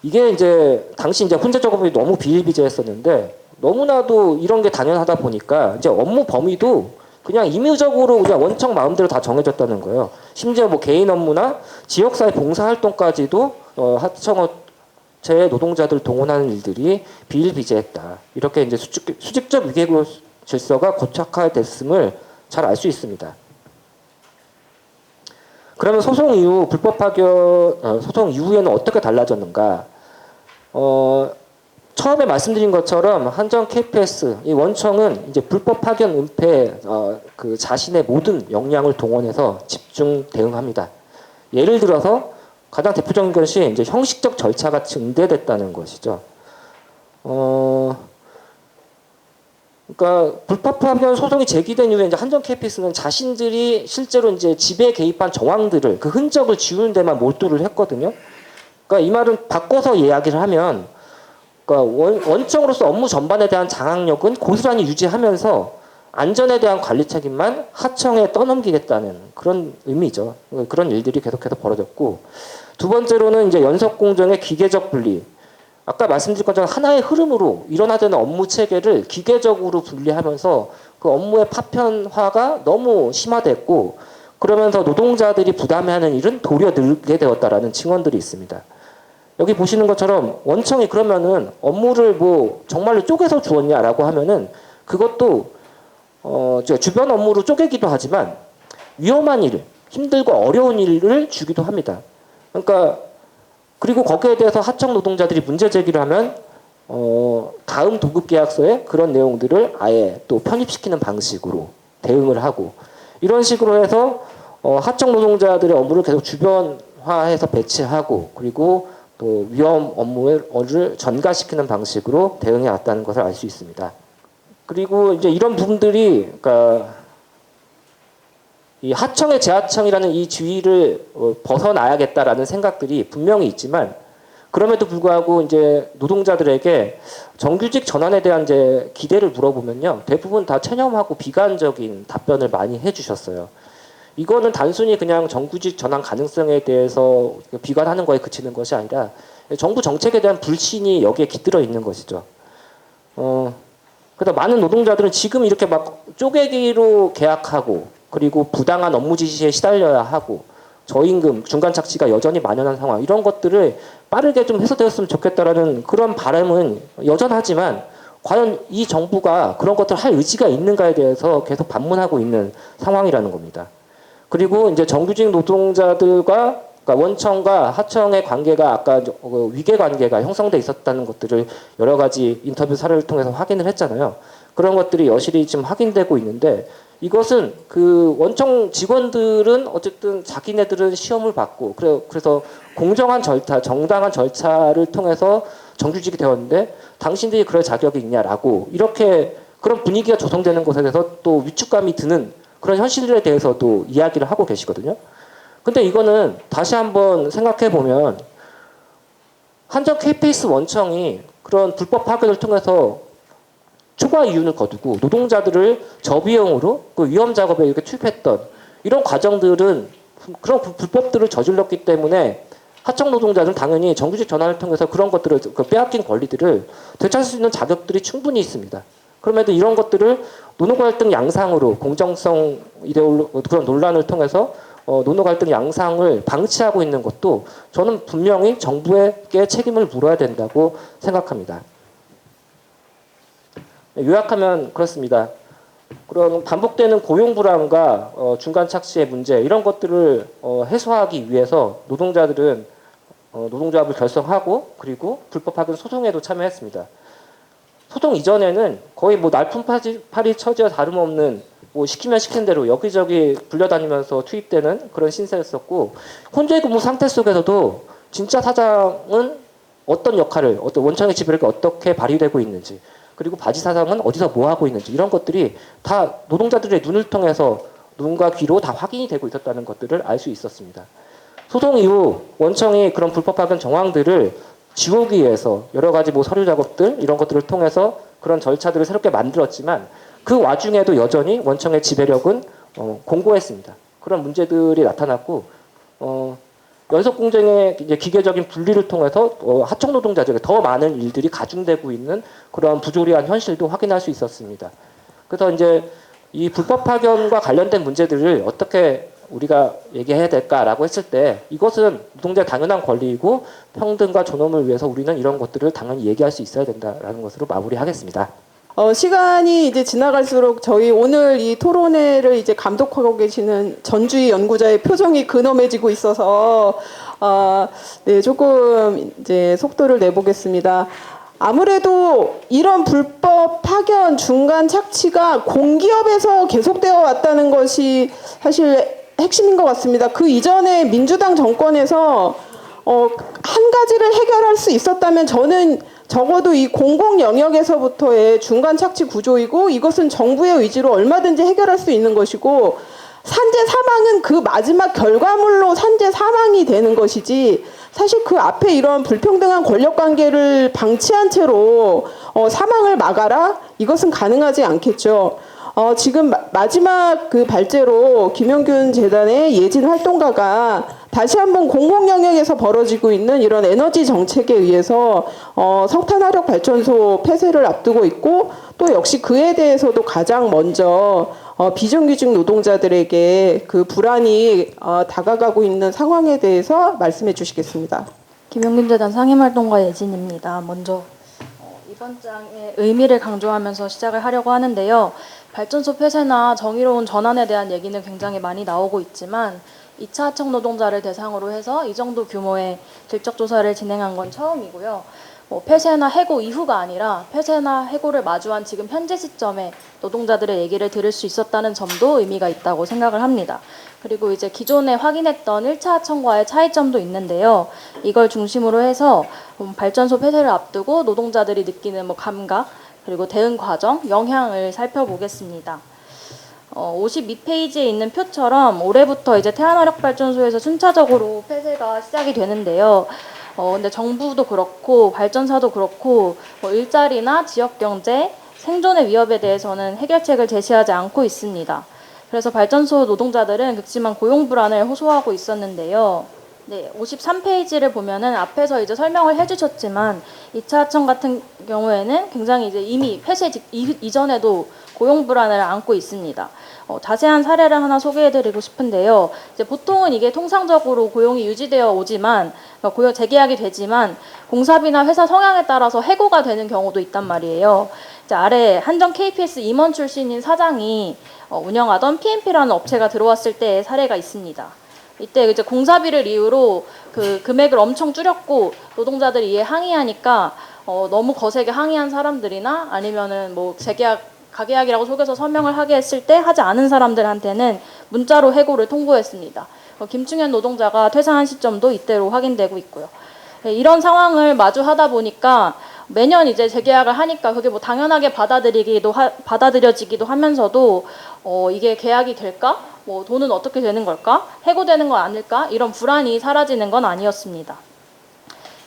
이게 이제 당시 이제 혼재 작업이 너무 비일비재했었는데 너무나도 이런 게 당연하다 보니까 이제 업무 범위도 그냥 임의적으로 그냥 원청 마음대로 다 정해졌다는 거예요. 심지어 뭐 개인 업무나 지역사회 봉사활동까지도 하청업체의 노동자들 동원하는 일들이 비일비재했다. 이렇게 이제 수직적 위계구 질서가 고착화됐음을 잘 알 수 있습니다. 그러면 소송 이후 불법 파견 소송 이후에는 어떻게 달라졌는가? 처음에 말씀드린 것처럼 한전 KPS 이 원청은 이제 불법 파견 은폐 그 자신의 모든 역량을 동원해서 집중 대응합니다. 예를 들어서 가장 대표적인 것이 이제 형식적 절차가 증대됐다는 것이죠. 그러니까 불법 파견 소송이 제기된 이후에 이제 한전 KPS는 자신들이 실제로 이제 지배에 개입한 정황들을 그 흔적을 지우는 데만 몰두를 했거든요. 그러니까 이 말은 바꿔서 이야기를 하면, 그러니까 원청으로서 업무 전반에 대한 장악력은 고스란히 유지하면서 안전에 대한 관리 책임만 하청에 떠넘기겠다는 그런 의미죠. 그런 일들이 계속해서 벌어졌고, 두 번째로는 이제 연속 공정의 기계적 분리. 아까 말씀드린 것처럼 하나의 흐름으로 일어나는 업무 체계를 기계적으로 분리하면서 그 업무의 파편화가 너무 심화됐고, 그러면서 노동자들이 부담해야 하는 일은 도리어 늘게 되었다라는 증언들이 있습니다. 여기 보시는 것처럼 원청이 그러면은 업무를 뭐 정말로 쪼개서 주었냐라고 하면은 그것도 주변 업무로 쪼개기도 하지만 위험한 일, 힘들고 어려운 일을 주기도 합니다. 그러니까 그리고 거기에 대해서 하청 노동자들이 문제 제기를 하면 다음 도급 계약서에 그런 내용들을 아예 또 편입시키는 방식으로 대응을 하고, 이런 식으로 해서 하청 노동자들의 업무를 계속 주변화해서 배치하고, 그리고 또 위험 업무를 전가시키는 방식으로 대응해 왔다는 것을 알 수 있습니다. 그리고 이제 이런 부분들이, 그러니까 이 하청의 재하청이라는 이 지위를 벗어나야겠다라는 생각들이 분명히 있지만, 그럼에도 불구하고 이제 노동자들에게 정규직 전환에 대한 이제 기대를 물어보면요, 대부분 다 체념하고 비관적인 답변을 많이 해주셨어요. 이거는 단순히 그냥 정규직 전환 가능성에 대해서 비관하는 거에 그치는 것이 아니라 정부 정책에 대한 불신이 여기에 깃들어 있는 것이죠. 그래서 많은 노동자들은 지금 이렇게 막 쪼개기로 계약하고, 그리고 부당한 업무 지시에 시달려야 하고, 저임금, 중간 착취가 여전히 만연한 상황, 이런 것들을 빠르게 좀 해소되었으면 좋겠다라는 그런 바람은 여전하지만, 과연 이 정부가 그런 것들을 할 의지가 있는가에 대해서 계속 반문하고 있는 상황이라는 겁니다. 그리고 이제 정규직 노동자들과 그러니까 원청과 하청의 관계가 아까 위계 관계가 형성돼 있었다는 것들을 여러 가지 인터뷰 사례를 통해서 확인을 했잖아요. 그런 것들이 여실히 지금 확인되고 있는데 이것은 그 원청 직원들은 어쨌든 자기네들은 시험을 받고 그래서 공정한 절차, 정당한 절차를 통해서 정규직이 되었는데 당신들이 그럴 자격이 있냐라고 이렇게 그런 분위기가 조성되는 것에 대해서 또 위축감이 드는 그런 현실에 대해서도 이야기를 하고 계시거든요. 근데 이거는 다시 한번 생각해 보면 한전 KPS 원청이 그런 불법 파견을 통해서 초과 이윤을 거두고 노동자들을 저비용으로 그 위험 작업에 이렇게 투입했던 이런 과정들은 그런 불법들을 저질렀기 때문에 하청 노동자들은 당연히 정규직 전환을 통해서 그런 것들을 그 빼앗긴 권리들을 되찾을 수 있는 자격들이 충분히 있습니다. 그럼에도 이런 것들을 노노 갈등 양상으로 공정성 그런 논란을 통해서 노노 갈등 양상을 방치하고 있는 것도 저는 분명히 정부에게 책임을 물어야 된다고 생각합니다. 요약하면 그렇습니다. 그런 반복되는 고용 불안과 중간 착취의 문제 이런 것들을 해소하기 위해서 노동자들은 노동조합을 결성하고 그리고 불법 파견 소송에도 참여했습니다. 소송 이전에는 거의 뭐 날품팔이 처지와 다름없는 뭐 시키면 시킨 대로 여기저기 불려다니면서 투입되는 그런 신세였었고 혼재 근무 상태 속에서도 진짜 사장은 어떤 역할을 어떤 원청의 지배력이 어떻게 발휘되고 있는지 그리고 바지 사장은 어디서 뭐 하고 있는지 이런 것들이 다 노동자들의 눈을 통해서 눈과 귀로 다 확인이 되고 있었다는 것들을 알 수 있었습니다. 소송 이후 원청이 그런 불법 파견 정황들을 지우기 위해서 여러 가지 뭐 서류 작업들 이런 것들을 통해서 그런 절차들을 새롭게 만들었지만 그 와중에도 여전히 원청의 지배력은 공고했습니다. 그런 문제들이 나타났고 연속 공정의 이제 기계적인 분리를 통해서 하청 노동자들에게 더 많은 일들이 가중되고 있는 그런 부조리한 현실도 확인할 수 있었습니다. 그래서 이제 이 불법 파견과 관련된 문제들을 어떻게 우리가 얘기해야 될까라고 했을 때 이것은 노동자의 당연한 권리이고 평등과 존엄을 위해서 우리는 이런 것들을 당연히 얘기할 수 있어야 된다라는 것으로 마무리하겠습니다. 시간이 이제 지나갈수록 저희 오늘 이 토론회를 이제 감독하고 계시는 전주희 연구자의 표정이 근엄해지고 있어서 네, 조금 이제 속도를 내보겠습니다. 아무래도 이런 불법 파견 중간 착취가 공기업에서 계속되어 왔다는 것이 사실 핵심인 것 같습니다. 그 이전에 민주당 정권에서 한 가지를 해결할 수 있었다면 저는 적어도 이 공공 영역에서부터의 중간 착취 구조이고 이것은 정부의 의지로 얼마든지 해결할 수 있는 것이고 산재 사망은 그 마지막 결과물로 산재 사망이 되는 것이지 사실 그 앞에 이런 불평등한 권력 관계를 방치한 채로 사망을 막아라? 이것은 가능하지 않겠죠. 지금 마지막 그 발제로 김영균 재단의 예진 활동가가 다시 한번 공공 영역에서 벌어지고 있는 이런 에너지 정책에 의해서 석탄화력 발전소 폐쇄를 앞두고 있고 또 역시 그에 대해서도 가장 먼저 비정규직 노동자들에게 그 불안이 다가가고 있는 상황에 대해서 말씀해 주시겠습니다. 김영균 재단 상임활동가 예진입니다. 먼저 이번 장의 의미를 강조하면서 시작을 하려고 하는데요. 발전소 폐쇄나 정의로운 전환에 대한 얘기는 굉장히 많이 나오고 있지만 2차 하청 노동자를 대상으로 해서 이 정도 규모의 질적 조사를 진행한 건 처음이고요. 폐쇄나 해고 이후가 아니라 폐쇄나 해고를 마주한 지금 현재 시점에 노동자들의 얘기를 들을 수 있었다는 점도 의미가 있다고 생각을 합니다. 그리고 이제 기존에 확인했던 1차 하청과의 차이점도 있는데요. 이걸 중심으로 해서 발전소 폐쇄를 앞두고 노동자들이 느끼는 감각, 그리고 대응 과정, 영향을 살펴보겠습니다. 52페이지에 있는 표처럼 올해부터 이제 태안화력발전소에서 순차적으로 폐쇄가 시작이 되는데요. 근데 정부도 그렇고 발전사도 그렇고 일자리나 지역경제, 생존의 위협에 대해서는 해결책을 제시하지 않고 있습니다. 그래서 발전소 노동자들은 극심한 고용 불안을 호소하고 있었는데요. 네, 53페이지를 보면은 앞에서 이제 설명을 해주셨지만 2차 하청 같은 경우에는 굉장히 이제 이미 폐쇄 이전에도 고용 불안을 안고 있습니다. 자세한 사례를 하나 소개해드리고 싶은데요. 이제 보통은 이게 통상적으로 고용이 유지되어 오지만 고용 재계약이 되지만 공사비나 회사 성향에 따라서 해고가 되는 경우도 있단 말이에요. 이제 아래 한전 KPS 임원 출신인 사장이 운영하던 PMP라는 업체가 들어왔을 때의 사례가 있습니다. 이때 이제 공사비를 이유로 그 금액을 엄청 줄였고 노동자들이 이에 항의하니까 너무 거세게 항의한 사람들이나 아니면은 뭐 재계약 가계약이라고 속여서 서명을 하게 했을 때 하지 않은 사람들한테는 문자로 해고를 통보했습니다. 김충현 노동자가 퇴사한 시점도 이때로 확인되고 있고요. 네, 이런 상황을 마주하다 보니까 매년 이제 재계약을 하니까 그게 뭐 당연하게 받아들여지기도 하면서도 이게 계약이 될까? 뭐 돈은 어떻게 되는 걸까? 해고되는 거 아닐까? 이런 불안이 사라지는 건 아니었습니다.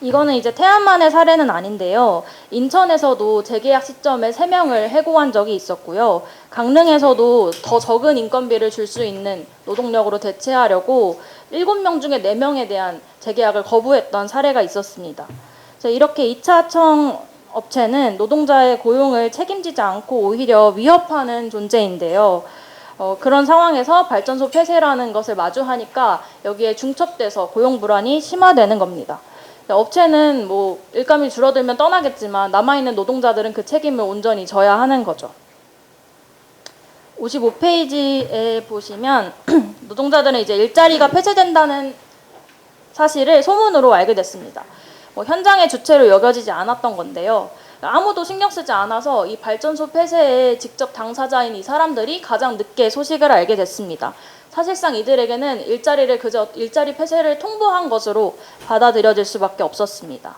이거는 이제 태안만의 사례는 아닌데요. 인천에서도 재계약 시점에 3명을 해고한 적이 있었고요. 강릉에서도 더 적은 인건비를 줄 수 있는 노동력으로 대체하려고 7명 중에 4명에 대한 재계약을 거부했던 사례가 있었습니다. 이렇게 2차 하청 업체는 노동자의 고용을 책임지지 않고 오히려 위협하는 존재인데요. 그런 상황에서 발전소 폐쇄라는 것을 마주하니까 여기에 중첩돼서 고용 불안이 심화되는 겁니다. 업체는 뭐 일감이 줄어들면 떠나겠지만 남아있는 노동자들은 그 책임을 온전히 져야 하는 거죠. 55페이지에 보시면 노동자들은 이제 일자리가 폐쇄된다는 사실을 소문으로 알게 됐습니다. 현장의 주체로 여겨지지 않았던 건데요. 아무도 신경 쓰지 않아서 이 발전소 폐쇄의 직접 당사자인 이 사람들이 가장 늦게 소식을 알게 됐습니다. 사실상 이들에게는 일자리를 그저 일자리 폐쇄를 통보한 것으로 받아들여질 수밖에 없었습니다.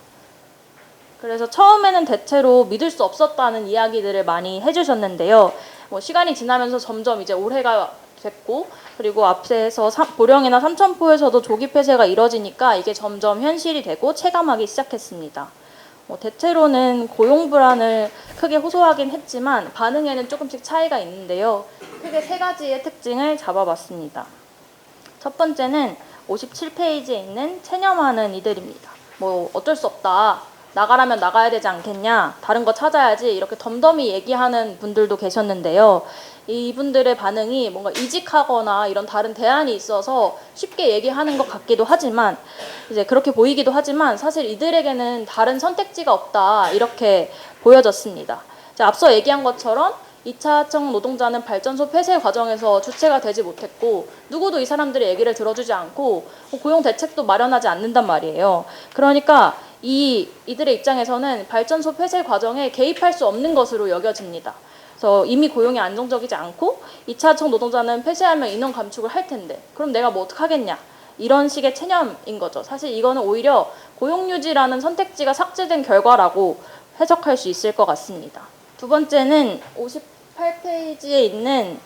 그래서 처음에는 대체로 믿을 수 없었다는 이야기들을 많이 해주셨는데요. 시간이 지나면서 점점 이제 올해가 됐고 그리고 앞에서 보령이나 삼천포에서도 조기 폐쇄가 이뤄지니까 이게 점점 현실이 되고 체감하기 시작했습니다. 대체로는 고용 불안을 크게 호소하긴 했지만 반응에는 조금씩 차이가 있는데요. 크게 3가지의 특징을 잡아봤습니다. 첫 번째는 57페이지에 있는 체념하는 이들입니다. 어쩔 수 없다. 나가라면 나가야 되지 않겠냐. 다른 거 찾아야지. 이렇게 덤덤히 얘기하는 분들도 계셨는데요. 이분들의 반응이 뭔가 이직하거나 이런 다른 대안이 있어서 쉽게 얘기하는 것 같기도 하지만 이제 그렇게 보이기도 하지만 사실 이들에게는 다른 선택지가 없다 이렇게 보여졌습니다. 앞서 얘기한 것처럼 2차 하청 노동자는 발전소 폐쇄 과정에서 주체가 되지 못했고 누구도 이 사람들의 얘기를 들어주지 않고 고용 대책도 마련하지 않는단 말이에요. 그러니까 이들의 입장에서는 발전소 폐쇄 과정에 개입할 수 없는 것으로 여겨집니다. 그래서 이미 고용이 안정적이지 않고 2차 하청 노동자는 폐쇄하면 인원 감축을 할 텐데 그럼 내가 뭐 어떡하겠냐 이런 식의 체념인 거죠. 사실 이거는 오히려 고용유지라는 선택지가 삭제된 결과라고 해석할 수 있을 것 같습니다. 두 번째는 58페이지에 있는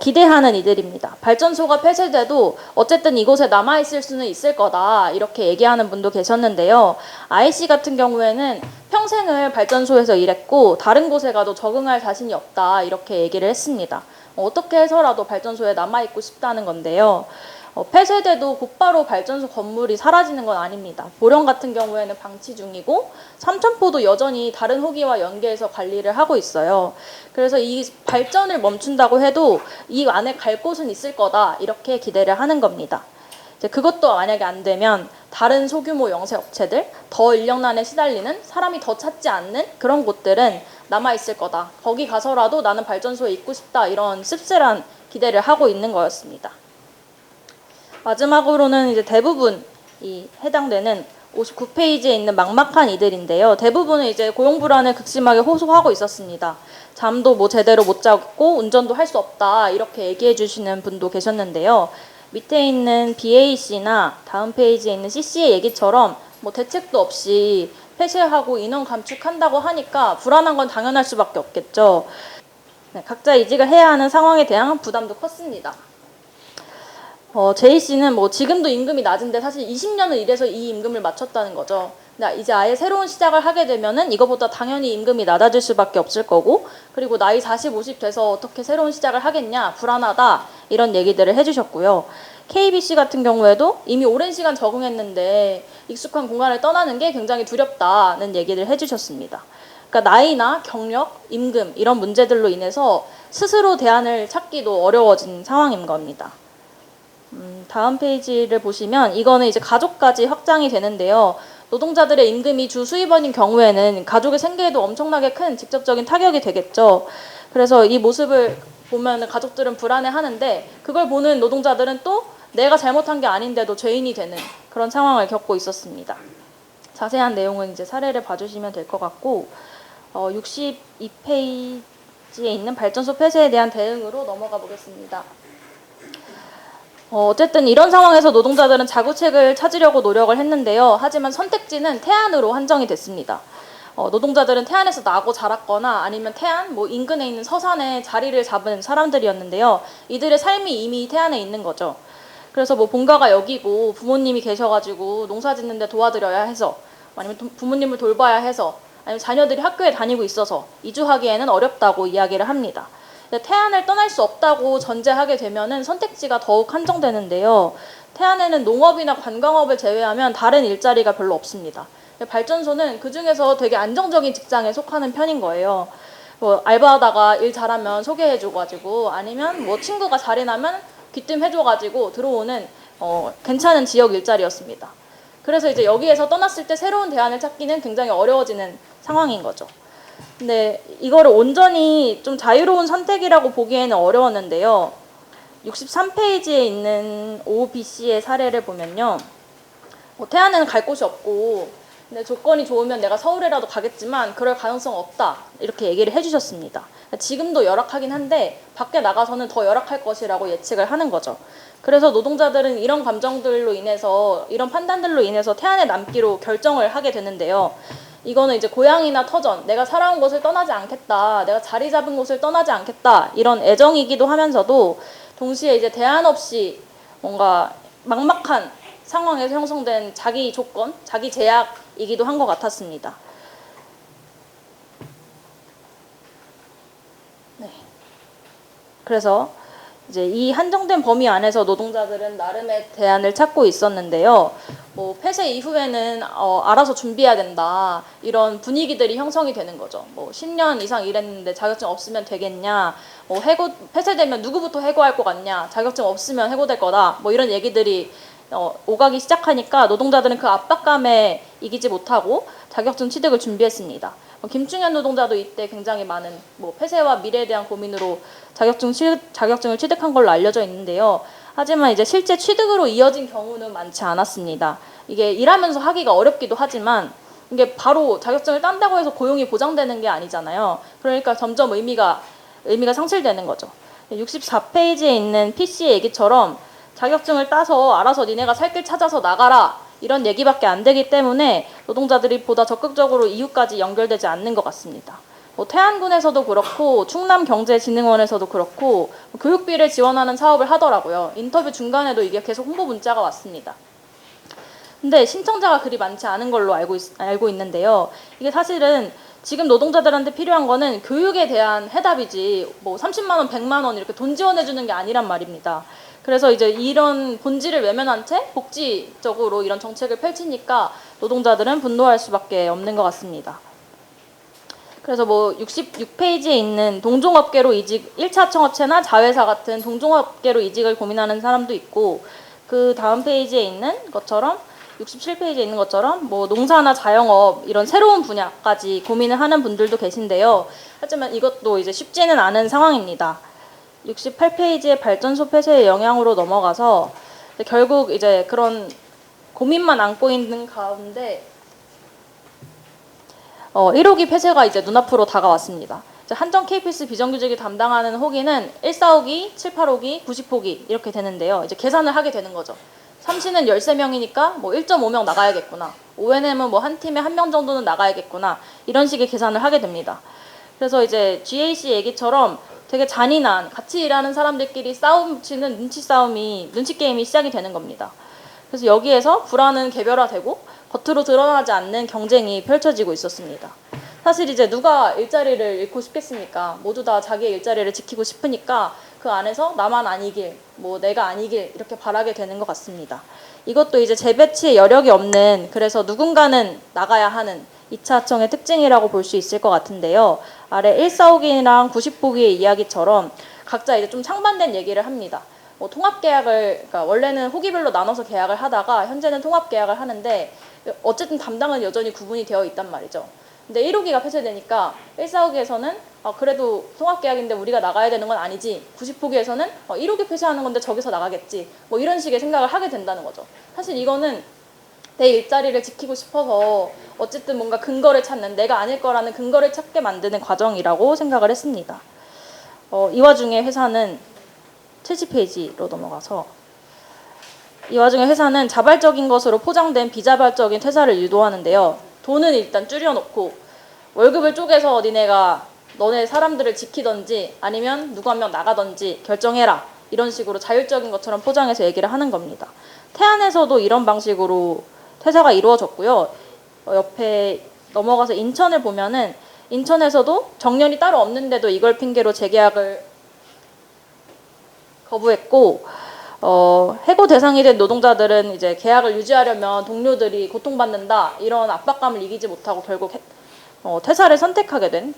기대하는 이들입니다. 발전소가 폐쇄돼도 어쨌든 이곳에 남아있을 수는 있을 거다 이렇게 얘기하는 분도 계셨는데요. IC 같은 경우에는 평생을 발전소에서 일했고 다른 곳에 가도 적응할 자신이 없다 이렇게 얘기를 했습니다. 어떻게 해서라도 발전소에 남아있고 싶다는 건데요. 폐쇄돼도 곧바로 발전소 건물이 사라지는 건 아닙니다. 보령 같은 경우에는 방치 중이고 삼천포도 여전히 다른 호기와 연계해서 관리를 하고 있어요. 그래서 이 발전을 멈춘다고 해도 이 안에 갈 곳은 있을 거다 이렇게 기대를 하는 겁니다. 이제 그것도 만약에 안 되면 다른 소규모 영세 업체들, 더 인력난에 시달리는 사람이 더 찾지 않는 그런 곳들은 남아있을 거다. 거기 가서라도 나는 발전소에 있고 싶다 이런 씁쓸한 기대를 하고 있는 거였습니다. 마지막으로는 이제 대부분이 해당되는 59페이지에 있는 막막한 이들인데요. 대부분은 이제 고용 불안을 극심하게 호소하고 있었습니다. 잠도 제대로 못 자고 운전도 할 수 없다 이렇게 얘기해 주시는 분도 계셨는데요. 밑에 있는 BAC나 다음 페이지에 있는 CC의 얘기처럼 대책도 없이 폐쇄하고 인원 감축한다고 하니까 불안한 건 당연할 수밖에 없겠죠. 네, 각자 이직을 해야 하는 상황에 대한 부담도 컸습니다. JC는 지금도 임금이 낮은데 사실 20년을 일해서 이 임금을 맞췄다는 거죠. 근데 이제 아예 새로운 시작을 하게 되면은 이거보다 당연히 임금이 낮아질 수밖에 없을 거고 그리고 나이 40, 50 돼서 어떻게 새로운 시작을 하겠냐 불안하다 이런 얘기들을 해주셨고요. KBC 같은 경우에도 이미 오랜 시간 적응했는데 익숙한 공간을 떠나는 게 굉장히 두렵다는 얘기를 해주셨습니다. 그러니까 나이나 경력, 임금 이런 문제들로 인해서 스스로 대안을 찾기도 어려워진 상황인 겁니다. 다음 페이지를 보시면 이거는 이제 가족까지 확장이 되는데요. 노동자들의 임금이 주 수입원인 경우에는 가족의 생계에도 엄청나게 큰 직접적인 타격이 되겠죠. 그래서 이 모습을 보면 가족들은 불안해하는데 그걸 보는 노동자들은 또 내가 잘못한 게 아닌데도 죄인이 되는 그런 상황을 겪고 있었습니다. 자세한 내용은 이제 사례를 봐주시면 될 것 같고 62페이지에 있는 발전소 폐쇄에 대한 대응으로 넘어가 보겠습니다. 어쨌든 이런 상황에서 노동자들은 자구책을 찾으려고 노력을 했는데요. 하지만 선택지는 태안으로 한정이 됐습니다. 노동자들은 태안에서 나고 자랐거나 아니면 태안, 인근에 있는 서산에 자리를 잡은 사람들이었는데요. 이들의 삶이 이미 태안에 있는 거죠. 그래서 본가가 여기고 부모님이 계셔가지고 농사 짓는데 도와드려야 해서 아니면 부모님을 돌봐야 해서 아니면 자녀들이 학교에 다니고 있어서 이주하기에는 어렵다고 이야기를 합니다. 태안을 떠날 수 없다고 전제하게 되면은 선택지가 더욱 한정되는데요. 태안에는 농업이나 관광업을 제외하면 다른 일자리가 별로 없습니다. 발전소는 그 중에서 되게 안정적인 직장에 속하는 편인 거예요. 알바하다가 일 잘하면 소개해줘가지고 아니면 친구가 자리 나면 귀뜸해줘가지고 들어오는 괜찮은 지역 일자리였습니다. 그래서 이제 여기에서 떠났을 때 새로운 대안을 찾기는 굉장히 어려워지는 상황인 거죠. 근데 이거를 온전히 좀 자유로운 선택이라고 보기에는 어려웠는데요. 63페이지에 있는 OBC의 사례를 보면요. 태안에는 갈 곳이 없고 근데 조건이 좋으면 내가 서울에라도 가겠지만 그럴 가능성 없다 이렇게 얘기를 해주셨습니다. 지금도 열악하긴 한데 밖에 나가서는 더 열악할 것이라고 예측을 하는 거죠. 그래서 노동자들은 이런 감정들로 인해서 이런 판단들로 인해서 태안에 남기로 결정을 하게 되는데요. 이거는 이제 고향이나 터전, 내가 살아온 곳을 떠나지 않겠다, 내가 자리 잡은 곳을 떠나지 않겠다 이런 애정이기도 하면서도 동시에 이제 대안 없이 뭔가 막막한 상황에서 형성된 자기 조건, 자기 제약이기도 한 것 같았습니다. 네. 그래서 이제 이 한정된 범위 안에서 노동자들은 나름의 대안을 찾고 있었는데요. 폐쇄 이후에는 알아서 준비해야 된다 이런 분위기들이 형성이 되는 거죠. 10년 이상 일했는데 자격증 없으면 되겠냐, 폐쇄되면 누구부터 해고할 것 같냐, 자격증 없으면 해고될 거다, 이런 얘기들이 오가기 시작하니까 노동자들은 그 압박감에 이기지 못하고 자격증 취득을 준비했습니다. 김충현 노동자도 이때 굉장히 많은 폐쇄와 미래에 대한 고민으로 자격증을 취득한 걸로 알려져 있는데요. 하지만 이제 실제 취득으로 이어진 경우는 많지 않았습니다. 이게 일하면서 하기가 어렵기도 하지만 이게 바로 자격증을 딴다고 해서 고용이 보장되는 게 아니잖아요. 그러니까 점점 의미가 상실되는 거죠. 64페이지에 있는 PC의 얘기처럼 자격증을 따서 알아서 니네가 살 길 찾아서 나가라 이런 얘기밖에 안 되기 때문에 노동자들이 보다 적극적으로 이유까지 연결되지 않는 것 같습니다. 태안군에서도 그렇고 충남경제진흥원에서도 그렇고 교육비를 지원하는 사업을 하더라고요. 인터뷰 중간에도 이게 계속 홍보 문자가 왔습니다. 근데 신청자가 그리 많지 않은 걸로 알고 있는데요. 이게 사실은 지금 노동자들한테 필요한 거는 교육에 대한 해답이지 30만 원, 100만 원 이렇게 돈 지원해 주는 게 아니란 말입니다. 그래서 이제 이런 본질을 외면한 채 복지적으로 이런 정책을 펼치니까 노동자들은 분노할 수밖에 없는 것 같습니다. 그래서 66페이지에 있는 동종업계로 이직, 1차 청업체나 자회사 같은 동종업계로 이직을 고민하는 사람도 있고 그 다음 페이지에 있는 것처럼 67페이지에 있는 것처럼 농사나 자영업 이런 새로운 분야까지 고민을 하는 분들도 계신데요. 하지만 이것도 이제 쉽지는 않은 상황입니다. 68페이지의 발전소 폐쇄의 영향으로 넘어가서 결국 이제 그런 고민만 안고 있는 가운데 1호기 폐쇄가 이제 눈앞으로 다가왔습니다. 이제 한정 KPS 비정규직이 담당하는 호기는 145기, 785기, 90호기 이렇게 되는데요. 이제 계산을 하게 되는 거죠. 삼시는 13명이니까 1.5명 나가야겠구나. ONM은 한 팀에 1명 정도는 나가야겠구나. 이런 식의 계산을 하게 됩니다. 그래서 이제 GAC 얘기처럼 되게 잔인한 같이 일하는 사람들끼리 싸움 치는 눈치 게임이 시작이 되는 겁니다. 그래서 여기에서 불안은 개별화되고 겉으로 드러나지 않는 경쟁이 펼쳐지고 있었습니다. 사실 이제 누가 일자리를 잃고 싶겠습니까? 모두 다 자기의 일자리를 지키고 싶으니까 그 안에서 나만 아니길, 내가 아니길 이렇게 바라게 되는 것 같습니다. 이것도 이제 재배치에 여력이 없는, 그래서 누군가는 나가야 하는 2차 하청의 특징이라고 볼 수 있을 것 같은데요. 아래 145기랑 90호기의 이야기처럼 각자 이제 좀 상반된 얘기를 합니다. 그러니까 원래는 호기별로 나눠서 계약을 하다가 현재는 통합 계약을 하는데 어쨌든 담당은 여전히 구분이 되어 있단 말이죠. 근데 1호기가 폐쇄되니까 145기에서는 그래도 통합계약인데 우리가 나가야 되는 건 아니지. 90포기에서는 1호기 폐쇄하는 건데 저기서 나가겠지. 뭐 이런 식의 생각을 하게 된다는 거죠. 사실 이거는 내 일자리를 지키고 싶어서 어쨌든 뭔가 근거를 찾는, 내가 아닐 거라는 근거를 찾게 만드는 과정이라고 생각을 했습니다. 이 와중에 회사는 70페이지로 넘어가서 이 와중에 회사는 자발적인 것으로 포장된 비자발적인 퇴사를 유도하는데요. 돈은 일단 줄여놓고 월급을 쪼개서 너네 사람들을 지키던지 아니면 누구 한 명 나가던지 결정해라. 이런 식으로 자율적인 것처럼 포장해서 얘기를 하는 겁니다. 태안에서도 이런 방식으로 퇴사가 이루어졌고요. 옆에 넘어가서 인천을 보면은 인천에서도 정년이 따로 없는데도 이걸 핑계로 재계약을 거부했고 해고 대상이 된 노동자들은 이제 계약을 유지하려면 동료들이 고통받는다 이런 압박감을 이기지 못하고 결국 퇴사를 선택하게 된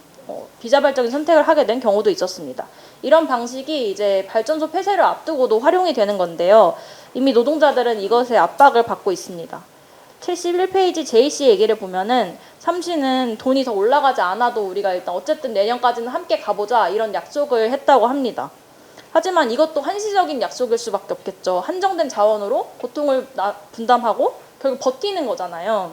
비자발적인 선택을 하게 된 경우도 있었습니다. 이런 방식이 이제 발전소 폐쇄를 앞두고도 활용이 되는 건데요. 이미 노동자들은 이것에 압박을 받고 있습니다. 71페이지 JC 얘기를 보면은 삼시는 돈이 더 올라가지 않아도 우리가 일단 어쨌든 내년까지는 함께 가보자 이런 약속을 했다고 합니다. 하지만 이것도 한시적인 약속일 수밖에 없겠죠. 한정된 자원으로 고통을 분담하고 결국 버티는 거잖아요.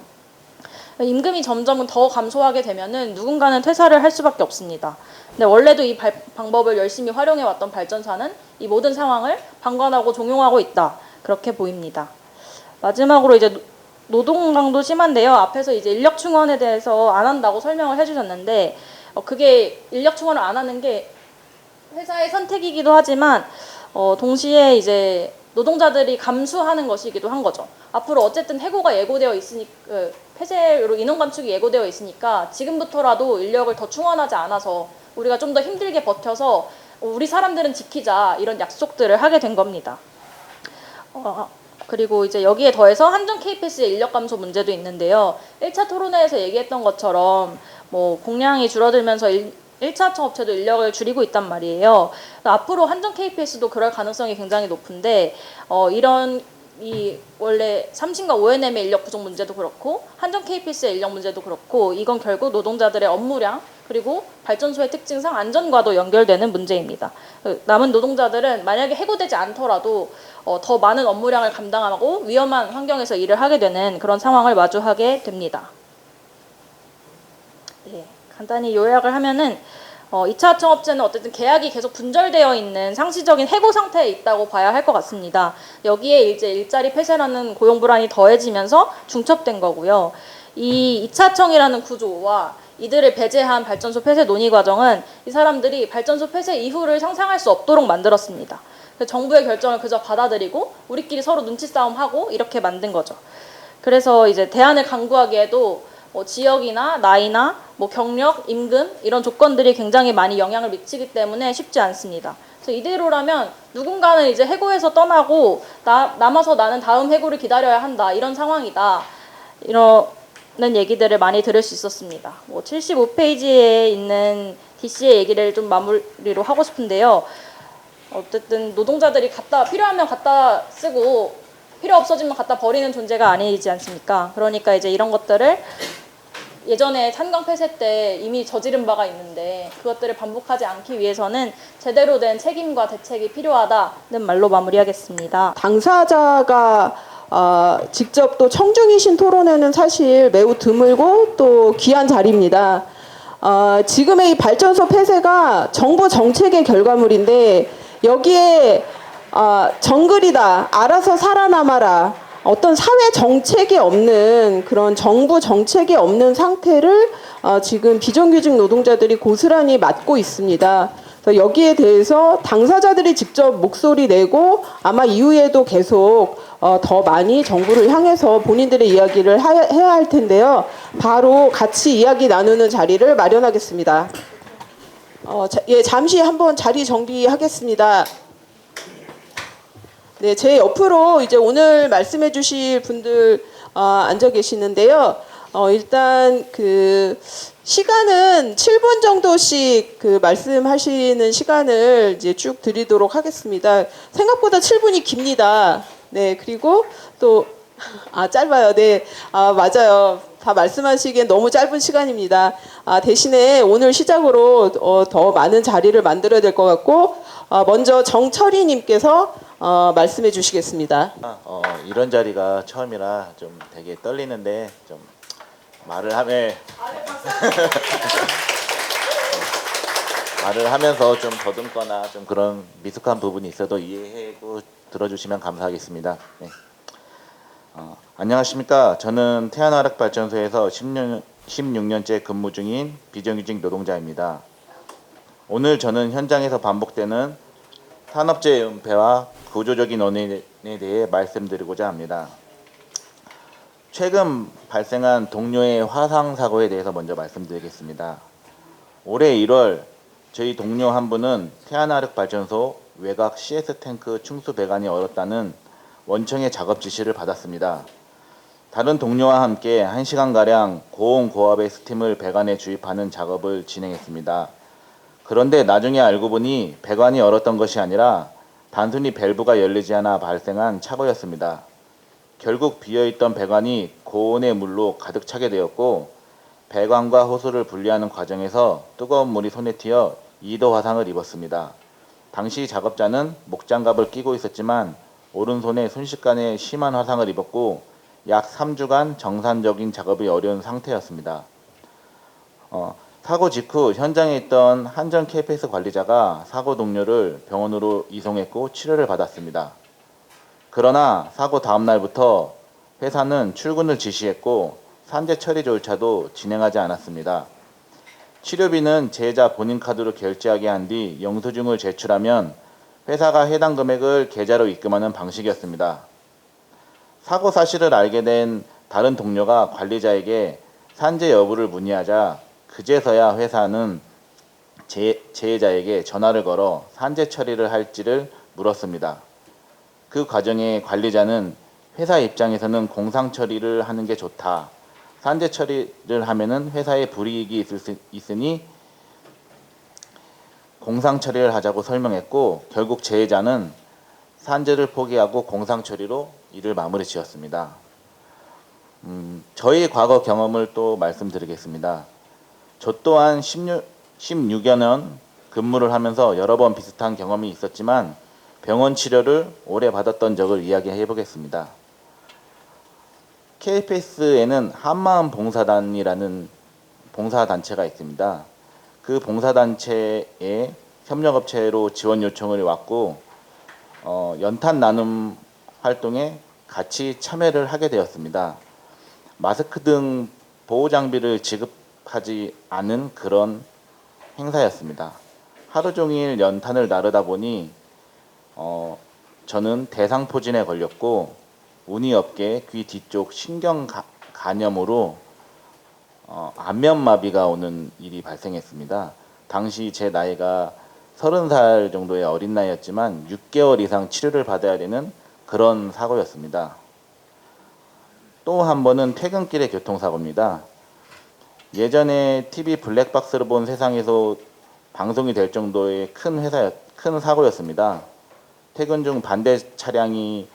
임금이 점점 더 감소하게 되면은 누군가는 퇴사를 할 수밖에 없습니다. 근데 원래도 이 방법을 열심히 활용해 왔던 발전사는 이 모든 상황을 방관하고 종용하고 있다. 그렇게 보입니다. 마지막으로 이제 노동강도 심한데요. 앞에서 이제 인력 충원에 대해서 안 한다고 설명을 해주셨는데 그게 인력 충원을 안 하는 게 회사의 선택이기도 하지만 동시에 이제 노동자들이 감수하는 것이기도 한 거죠. 앞으로 어쨌든 해고가 예고되어 있으니까 폐쇄로 인원 감축이 예고되어 있으니까 지금부터라도 인력을 더 충원하지 않아서 우리가 좀 더 힘들게 버텨서 우리 사람들은 지키자 이런 약속들을 하게 된 겁니다. 그리고 이제 여기에 더해서 한전 KPS의 인력 감소 문제도 있는데요. 1차 토론회에서 얘기했던 것처럼 뭐 공량이 줄어들면서 1차청 업체도 인력을 줄이고 있단 말이에요. 앞으로 한전 KPS도 그럴 가능성이 굉장히 높은데 원래 삼신과 O&M의 인력 부족 문제도 그렇고 한전 KPS의 인력 문제도 그렇고 이건 결국 노동자들의 업무량 그리고 발전소의 특징상 안전과도 연결되는 문제입니다. 남은 노동자들은 만약에 해고되지 않더라도 더 많은 업무량을 감당하고 위험한 환경에서 일을 하게 되는 그런 상황을 마주하게 됩니다. 네, 간단히 요약을 하면은 2차 하청업체는 어쨌든 계약이 계속 분절되어 있는 상시적인 해고 상태에 있다고 봐야 할 것 같습니다. 여기에 이제 일자리 폐쇄라는 고용 불안이 더해지면서 중첩된 거고요. 이 2차 하청이라는 구조와 이들을 배제한 발전소 폐쇄 논의 과정은 이 사람들이 발전소 폐쇄 이후를 상상할 수 없도록 만들었습니다. 정부의 결정을 그저 받아들이고 우리끼리 서로 눈치 싸움하고 이렇게 만든 거죠. 그래서 이제 대안을 강구하기에도 지역이나 나이나 경력, 임금 이런 조건들이 굉장히 많이 영향을 미치기 때문에 쉽지 않습니다. 그래서 이대로라면 누군가는 이제 해고에서 떠나고 남아서 나는 다음 해고를 기다려야 한다 이런 상황이다. 이런 얘기들을 많이 들을 수 있었습니다. 75페이지에 있는 DC의 얘기를 좀 마무리로 하고 싶은데요. 어쨌든 노동자들이 필요하면 갖다 쓰고 필요 없어지면 갖다 버리는 존재가 아니지 않습니까? 그러니까 이제 이런 것들을 예전에 탄광 폐쇄 때 이미 저지른 바가 있는데 그것들을 반복하지 않기 위해서는 제대로 된 책임과 대책이 필요하다는 말로 마무리하겠습니다. 당사자가 직접 또 청중이신 토론회는 사실 매우 드물고 또 귀한 자리입니다. 지금의 이 발전소 폐쇄가 정부 정책의 결과물인데 여기에 정글이다, 알아서 살아남아라, 어떤 사회 정책이 없는 그런 정부 정책이 없는 상태를 지금 비정규직 노동자들이 고스란히 맡고 있습니다. 그래서 여기에 대해서 당사자들이 직접 목소리 내고 아마 이후에도 계속 더 많이 정부를 향해서 본인들의 이야기를 해야 할 텐데요. 바로 같이 이야기 나누는 자리를 마련하겠습니다. 잠시 한번 자리 정비하겠습니다. 네, 제 옆으로 이제 오늘 말씀해 주실 분들 앉아 계시는데요. 일단 그 시간은 7분 정도씩 그 말씀하시는 시간을 이제 쭉 드리도록 하겠습니다. 생각보다 7분이 깁니다. 네, 그리고 또 짧아요. 네, 맞아요. 다 말씀하시기엔 너무 짧은 시간입니다. 대신에 오늘 시작으로 더 많은 자리를 만들어야 될 것 같고 먼저 정철희님께서 말씀해 주시겠습니다. 이런 자리가 처음이라 좀 되게 떨리는데 좀 말을 하면서 좀 더듬거나 좀 그런 미숙한 부분이 있어도 이해하고 들어주시면 감사하겠습니다. 네. 안녕하십니까. 저는 태안화력발전소에서 16년째 근무 중인 비정규직 노동자입니다. 오늘 저는 현장에서 반복되는 산업재해 은폐와 구조적인 원인에 대해 말씀드리고자 합니다. 최근 발생한 동료의 화상 사고에 대해서 먼저 말씀드리겠습니다. 올해 1월 저희 동료 한 분은 태안화력발전소 외곽 CS 탱크 충수 배관이 얼었다는 원청의 작업 지시를 받았습니다. 다른 동료와 함께 1시간가량 고온 고압의 스팀을 배관에 주입하는 작업을 진행했습니다. 그런데 나중에 알고 보니 배관이 얼었던 것이 아니라 단순히 밸브가 열리지 않아 발생한 착오였습니다. 결국 비어있던 배관이 고온의 물로 가득 차게 되었고 배관과 호스를 분리하는 과정에서 뜨거운 물이 손에 튀어 2도 화상을 입었습니다. 당시 작업자는 목장갑을 끼고 있었지만 오른손에 순식간에 심한 화상을 입었고 약 3주간 정상적인 작업이 어려운 상태였습니다. 사고 직후 현장에 있던 한전 KPS 관리자가 사고 동료를 병원으로 이송했고 치료를 받았습니다. 그러나 사고 다음 날부터 회사는 출근을 지시했고 산재 처리 절차도 진행하지 않았습니다. 치료비는 제자 본인 카드로 결제하게 한 뒤 영수증을 제출하면 회사가 해당 금액을 계좌로 입금하는 방식이었습니다. 사고 사실을 알게 된 다른 동료가 관리자에게 산재 여부를 문의하자 그제서야 회사는 제자에게 전화를 걸어 산재 처리를 할지를 물었습니다. 그 과정에 관리자는 회사 입장에서는 공상 처리를 하는 게 좋다. 산재 처리를 하면은 회사에 불이익이 있으니 공상 처리를 하자고 설명했고 결국 제자는 산재를 포기하고 공상 처리로 일을 마무리 지었습니다. 저희 과거 경험을 또 말씀드리겠습니다. 저 또한 16여 년 근무를 하면서 여러 번 비슷한 경험이 있었지만 병원 치료를 오래 받았던 적을 이야기해 보겠습니다. KPS에는 한마음 봉사단이라는 봉사단체가 있습니다. 그 봉사단체에 협력업체로 지원 요청을 왔고 연탄 나눔 활동에 같이 참여를 하게 되었습니다. 마스크 등 보호장비를 지급하지 않은 그런 행사였습니다. 하루 종일 연탄을 나르다 보니 저는 대상포진에 걸렸고 운이 없게 귀 뒤쪽 신경 간염으로 안면마비가 오는 일이 발생했습니다. 당시 제 나이가 30살 정도의 어린 나이였지만 6개월 이상 치료를 받아야 되는 그런 사고였습니다. 또 한 번은 퇴근길의 교통사고입니다. 예전에 TV 블랙박스를 본 세상에서 방송이 될 정도의 큰 사고였습니다. 퇴근 중 반대 차량이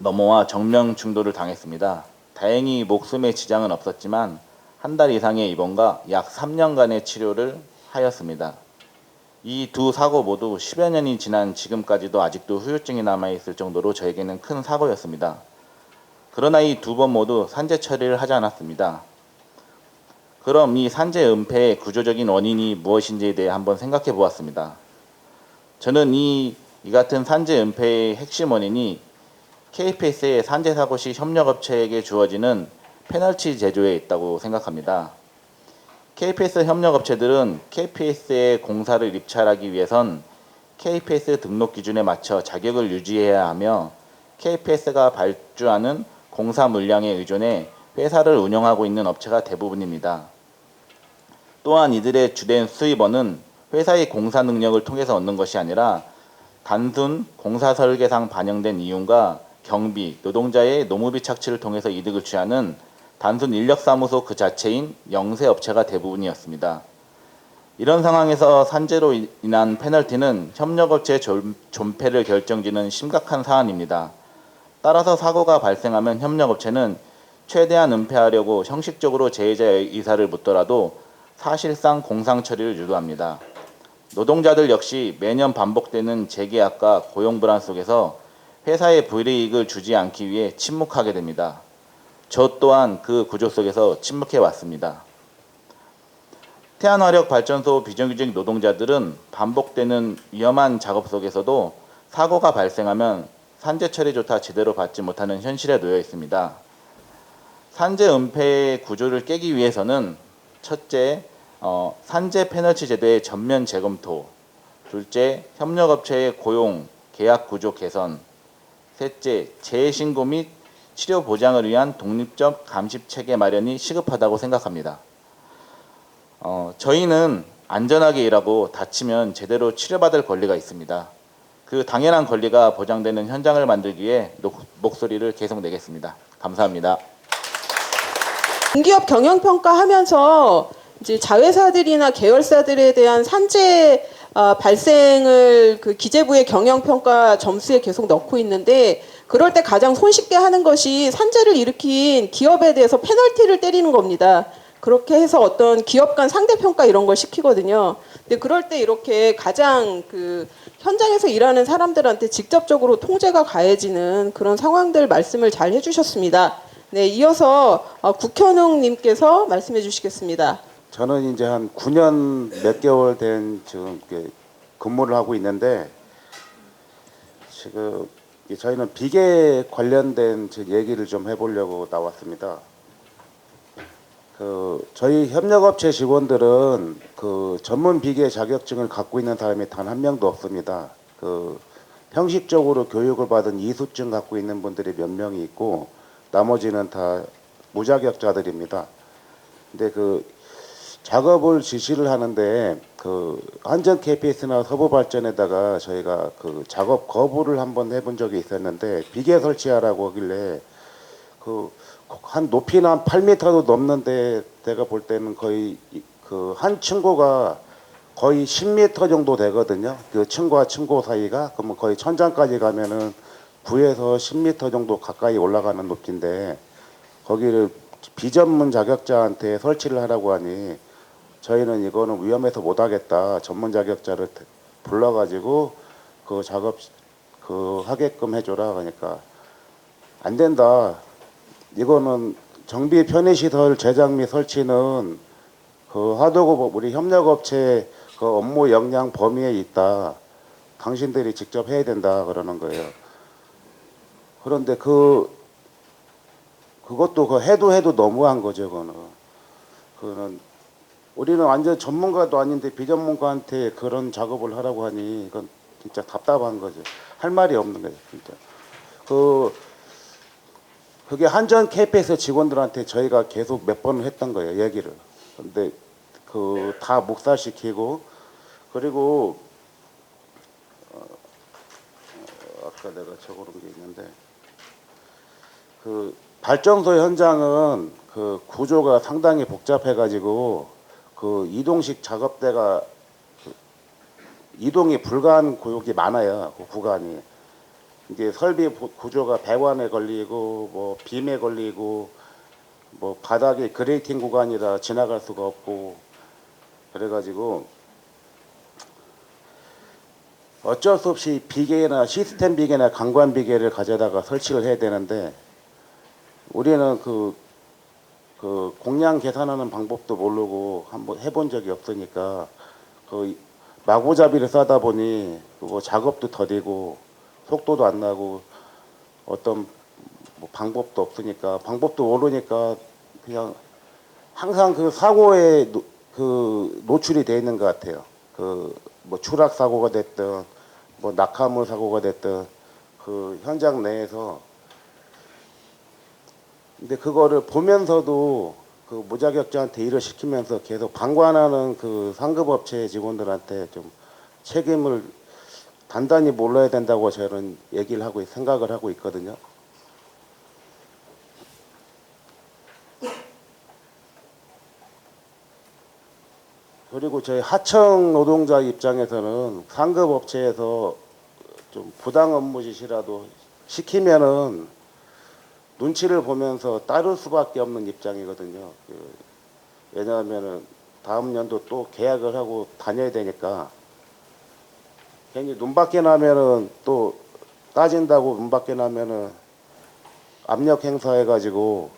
넘어와 정면 충돌을 당했습니다. 다행히 목숨에 지장은 없었지만 한 달 이상의 입원과 약 3년간의 치료를 하였습니다. 이 두 사고 모두 10여 년이 지난 지금까지도 아직도 후유증이 남아있을 정도로 저에게는 큰 사고였습니다. 그러나 이 두 번 모두 산재 처리를 하지 않았습니다. 그럼 이 산재 은폐의 구조적인 원인이 무엇인지에 대해 한번 생각해 보았습니다. 저는 이 같은 산재 은폐의 핵심 원인이 KPS의 산재 사고 시 협력업체에게 주어지는 페널티 제도에 있다고 생각합니다. KPS 협력업체들은 KPS의 공사를 입찰하기 위해선 KPS 등록 기준에 맞춰 자격을 유지해야 하며 KPS가 발주하는 공사 물량에 의존해 회사를 운영하고 있는 업체가 대부분입니다. 또한 이들의 주된 수입원은 회사의 공사 능력을 통해서 얻는 것이 아니라 단순 공사 설계상 반영된 이윤과 경비, 노동자의 노무비 착취를 통해서 이득을 취하는 단순 인력사무소 그 자체인 영세업체가 대부분이었습니다. 이런 상황에서 산재로 인한 페널티는 협력업체의 존폐를 결정짓는 심각한 사안입니다. 따라서 사고가 발생하면 협력업체는 최대한 은폐하려고 형식적으로 제의자의 의사를 묻더라도 사실상 공상 처리를 유도합니다. 노동자들 역시 매년 반복되는 재계약과 고용 불안 속에서 회사에 불이익을 주지 않기 위해 침묵하게 됩니다. 저 또한 그 구조 속에서 침묵해 왔습니다. 태안화력발전소 비정규직 노동자들은 반복되는 위험한 작업 속에서도 사고가 발생하면 산재 처리조차 제대로 받지 못하는 현실에 놓여 있습니다. 산재 은폐의 구조를 깨기 위해서는 첫째, 산재 페널티 제도의 전면 재검토, 둘째, 협력업체의 고용, 계약 구조 개선, 셋째, 재해신고 및 치료 보장을 위한 독립적 감시 체계 마련이 시급하다고 생각합니다. 저희는 안전하게 일하고 다치면 제대로 치료받을 권리가 있습니다. 그 당연한 권리가 보장되는 현장을 만들기 위해 목소리를 계속 내겠습니다. 감사합니다. 공기업 경영평가하면서 이제 자회사들이나 계열사들에 대한 산재 발생을 그 기재부의 경영평가 점수에 계속 넣고 있는데 그럴 때 가장 손쉽게 하는 것이 산재를 일으킨 기업에 대해서 페널티를 때리는 겁니다. 그렇게 해서 어떤 기업 간 상대평가 이런 걸 시키거든요. 근데 그럴 때 이렇게 가장 그 현장에서 일하는 사람들한테 직접적으로 통제가 가해지는 그런 상황들 말씀을 잘 해주셨습니다. 네, 이어서 국현웅님께서 말씀해 주시겠습니다. 저는 이제 한 9년 몇 개월 된 지금 근무를 하고 있는데 지금 저희는 비계 관련된 얘기를 좀 해보려고 나왔습니다. 저희 협력업체 직원들은 전문 비계 자격증을 갖고 있는 사람이 단 한 명도 없습니다. 형식적으로 교육을 받은 이수증 갖고 있는 분들이 몇 명이 있고 나머지는 다 무자격자들입니다. 근데 작업을 지시를 하는데 한전 KPS나 서부발전에다가 저희가 작업 거부를 한번 해본 적이 있었는데 비계 설치하라고 하길래 한 높이는 한 8m도 넘는데 제가 볼 때는 거의 한 층고가 거의 10m 정도 되거든요. 그 층과 층고 사이가 그러면 거의 천장까지 가면은 9에서 10m 정도 가까이 올라가는 높이인데 거기를 비전문 자격자한테 설치를 하라고 하니 저희는 이거는 위험해서 못하겠다. 전문 자격자를 불러가지고 작업 하게끔 해줘라. 그러니까 안 된다. 이거는 정비 편의시설 제작 및 설치는 하도급 우리 협력업체 업무 역량 범위에 있다. 당신들이 직접 해야 된다 그러는 거예요. 그런데 그것도 해도 너무한 거죠. 그거는 우리는 완전 전문가도 아닌데 비전문가한테 그런 작업을 하라고 하니 이건 진짜 답답한 거죠. 할 말이 없는 거죠, 진짜. 그게 한전 KPS 직원들한테 저희가 계속 몇 번을 했던 거예요, 얘기를. 근데 다 묵살시키고 그리고 아까 내가 적어놓은 게 있는데 발전소 현장은 구조가 상당히 복잡해가지고 이동식 작업대가 이동이 불가한 구역이 많아요. 그 구간이. 이게 설비 구조가 배관에 걸리고 뭐 빔에 걸리고 뭐 바닥에 그레이팅 구간이라 지나갈 수가 없고 그래가지고 어쩔 수 없이 비계나 시스템 비계나 강관 비계를 가져다가 설치를 해야 되는데 우리는 공량 계산하는 방법도 모르고 한번 해본 적이 없으니까 마구잡이를 싸다 보니 작업도 더디고 속도도 안 나고 어떤 방법도 없으니까 방법도 모르니까 그냥 항상 사고에 노출이 돼 있는 것 같아요. 뭐 추락 사고가 됐든 뭐 낙하물 사고가 됐든 현장 내에서 근데 그거를 보면서도 무자격자한테 일을 시키면서 계속 방관하는 상급업체 직원들한테 좀 책임을 단단히 물어야 된다고 저는 생각을 하고 있거든요. 그리고 저희 하청 노동자 입장에서는 상급업체에서 좀 부당 업무 지시라도 시키면은 눈치를 보면서 따를 수밖에 없는 입장이거든요. 왜냐하면은 다음 연도 또 계약을 하고 다녀야 되니까 괜히 눈밖에 나면은 또 따진다고 눈밖에 나면은 압력 행사해가지고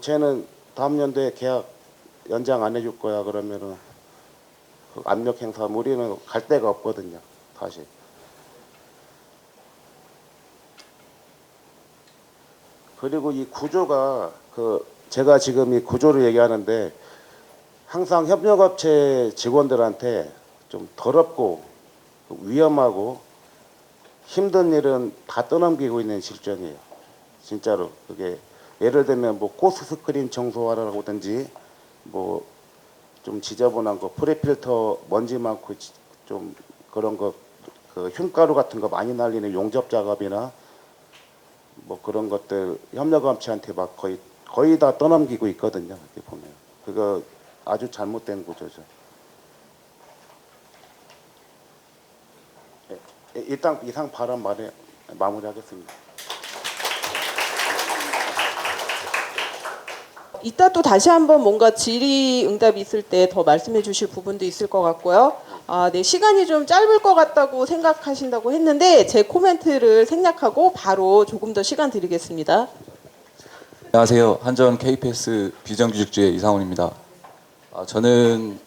쟤는 다음 연도에 계약 연장 안 해줄 거야 그러면은 그 압력 행사 우리는 갈 데가 없거든요. 다시. 그리고 이 구조가 제가 지금 이 구조를 얘기하는데 항상 협력업체 직원들한테 좀 더럽고 위험하고 힘든 일은 다 떠넘기고 있는 실정이에요. 진짜로 그게 예를 들면 뭐 코스 스크린 청소하라고든지 뭐 좀 지저분한 거 프리필터 먼지 많고 좀 그런 거 그 흉가루 같은 거 많이 날리는 용접 작업이나 뭐 그런 것들 협력업체한테 막 거의 다 떠넘기고 있거든요. 이렇게 보면 그거 아주 잘못된 구조죠. 일단 이상 발언 마무리하겠습니다. 이따 또 다시 한번 뭔가 질의응답이 있을 때 더 말씀해 주실 부분도 있을 것 같고요. 네, 시간이 좀 짧을 것 같다고 생각하신다고 했는데 제 코멘트를 생략하고 바로 조금 더 시간 드리겠습니다. 안녕하세요. 한전 KPS 비정규직주의 이상훈입니다. 저는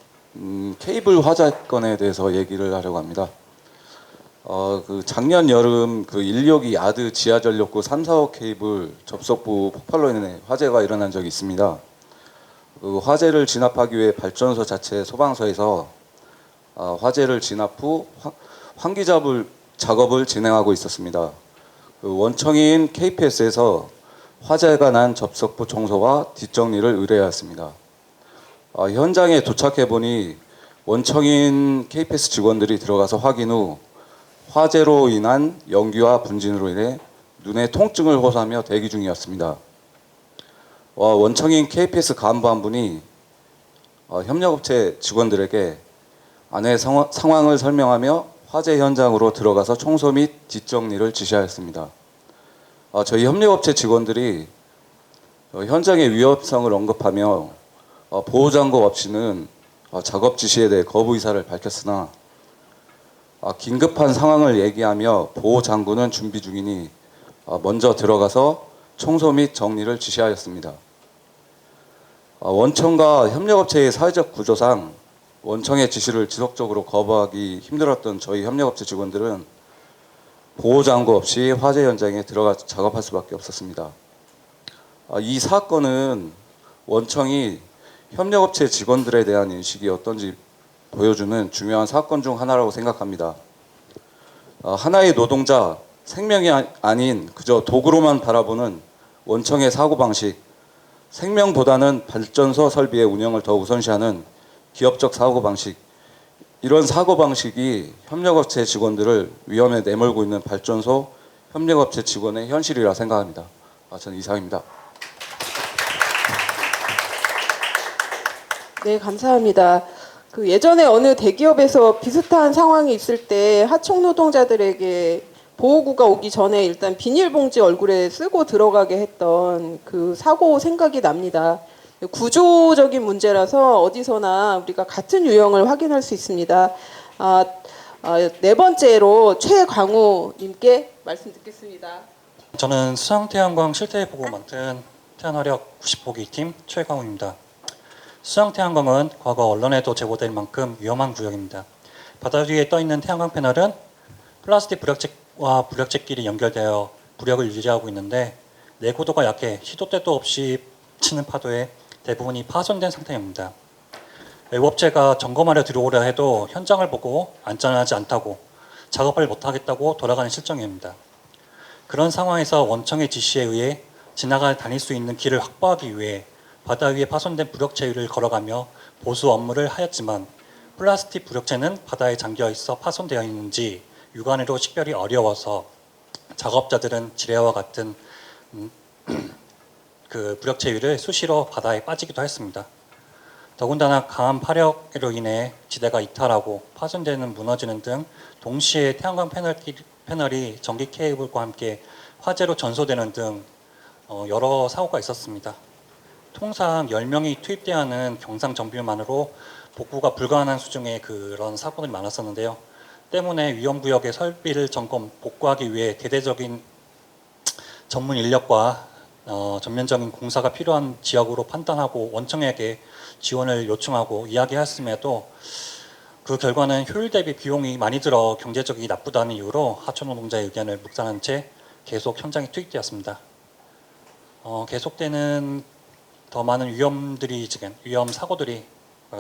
케이블 화재 건에 대해서 얘기를 하려고 합니다. 그 작년 여름 그 162 야드 지하전력구 3, 4호 케이블 접속부 폭발로 인해 화재가 일어난 적이 있습니다. 그 화재를 진압하기 위해 발전소 자체 소방서에서 화재를 진압 후 환기 작업을 진행하고 있었습니다. 그 원청인 KPS에서 화재가 난 접속부 청소와 뒷정리를 의뢰하였습니다. 현장에 도착해 보니 원청인 KPS 직원들이 들어가서 확인 후 화재로 인한 연기와 분진으로 인해 눈에 통증을 호소하며 대기 중이었습니다. 원청인 KPS 간부 한 분이 협력업체 직원들에게 안의 상황을 설명하며 화재 현장으로 들어가서 청소 및 뒷정리를 지시하였습니다. 저희 협력업체 직원들이 현장의 위험성을 언급하며 보호장구 없이는 작업 지시에 대해 거부 의사를 밝혔으나 긴급한 상황을 얘기하며 보호장구는 준비 중이니 먼저 들어가서 청소 및 정리를 지시하였습니다. 원청과 협력업체의 사회적 구조상 원청의 지시를 지속적으로 거부하기 힘들었던 저희 협력업체 직원들은 보호장구 없이 화재 현장에 들어가 작업할 수밖에 없었습니다. 이 사건은 원청이 협력업체 직원들에 대한 인식이 어떤지 보여주는 중요한 사건 중 하나라고 생각합니다. 하나의 노동자, 생명이 아닌 그저 도구로만 바라보는 원청의 사고방식, 생명보다는 발전소 설비의 운영을 더 우선시하는 기업적 사고방식, 이런 사고방식이 협력업체 직원들을 위험에 내몰고 있는 발전소 협력업체 직원의 현실이라 생각합니다. 저는 이상입니다. 네, 감사합니다. 그 예전에 어느 대기업에서 비슷한 상황이 있을 때 하청 노동자들에게 보호구가 오기 전에 일단 비닐봉지 얼굴에 쓰고 들어가게 했던 그 사고 생각이 납니다. 구조적인 문제라서 어디서나 우리가 같은 유형을 확인할 수 있습니다. 네 번째로 최광우님께 말씀 듣겠습니다. 저는 수상태양광 실태 보고 맡은 태안화력 90호기 팀 최광우입니다. 수상태양광은 과거 언론에도 제보될 만큼 위험한 구역입니다. 바다 위에 떠 있는 태양광 패널은 플라스틱 불약제와 불약제끼리 연결되어 부력을 유지하고 있는데 내구도가 약해 시도 때도 없이 치는 파도에 대부분이 파손된 상태입니다. 외부 업체가 점검하려 들어오려 해도 현장을 보고 안전하지 않다고 작업을 못하겠다고 돌아가는 실정입니다. 그런 상황에서 원청의 지시에 의해 다닐 수 있는 길을 확보하기 위해 바다 위에 파손된 부력체를 걸어가며 보수 업무를 하였지만 플라스틱 부력체는 바다에 잠겨 있어 파손되어 있는지 육안으로 식별이 어려워서 작업자들은 지뢰와 같은 그 부력체 위를 수시로 바다에 빠지기도 했습니다. 더군다나 강한 파력으로 인해 지대가 이탈하고 파손되는 무너지는 등 동시에 태양광 패널이 전기 케이블과 함께 화재로 전소되는 등 여러 사고가 있었습니다. 통상 10명이 투입돼야 하는 경상 정비만으로 복구가 불가능한 수준의 그런 사고들이 많았었는데요. 때문에 위험구역의 설비를 점검, 복구하기 위해 대대적인 전문 인력과 전면적인 공사가 필요한 지역으로 판단하고 원청에게 지원을 요청하고 이야기했음에도 그 결과는 효율 대비 비용이 많이 들어 경제적이 나쁘다는 이유로 하청 노동자의 의견을 묵살한 채 계속 현장에 투입되었습니다. 계속되는 더 많은 위험 사고들이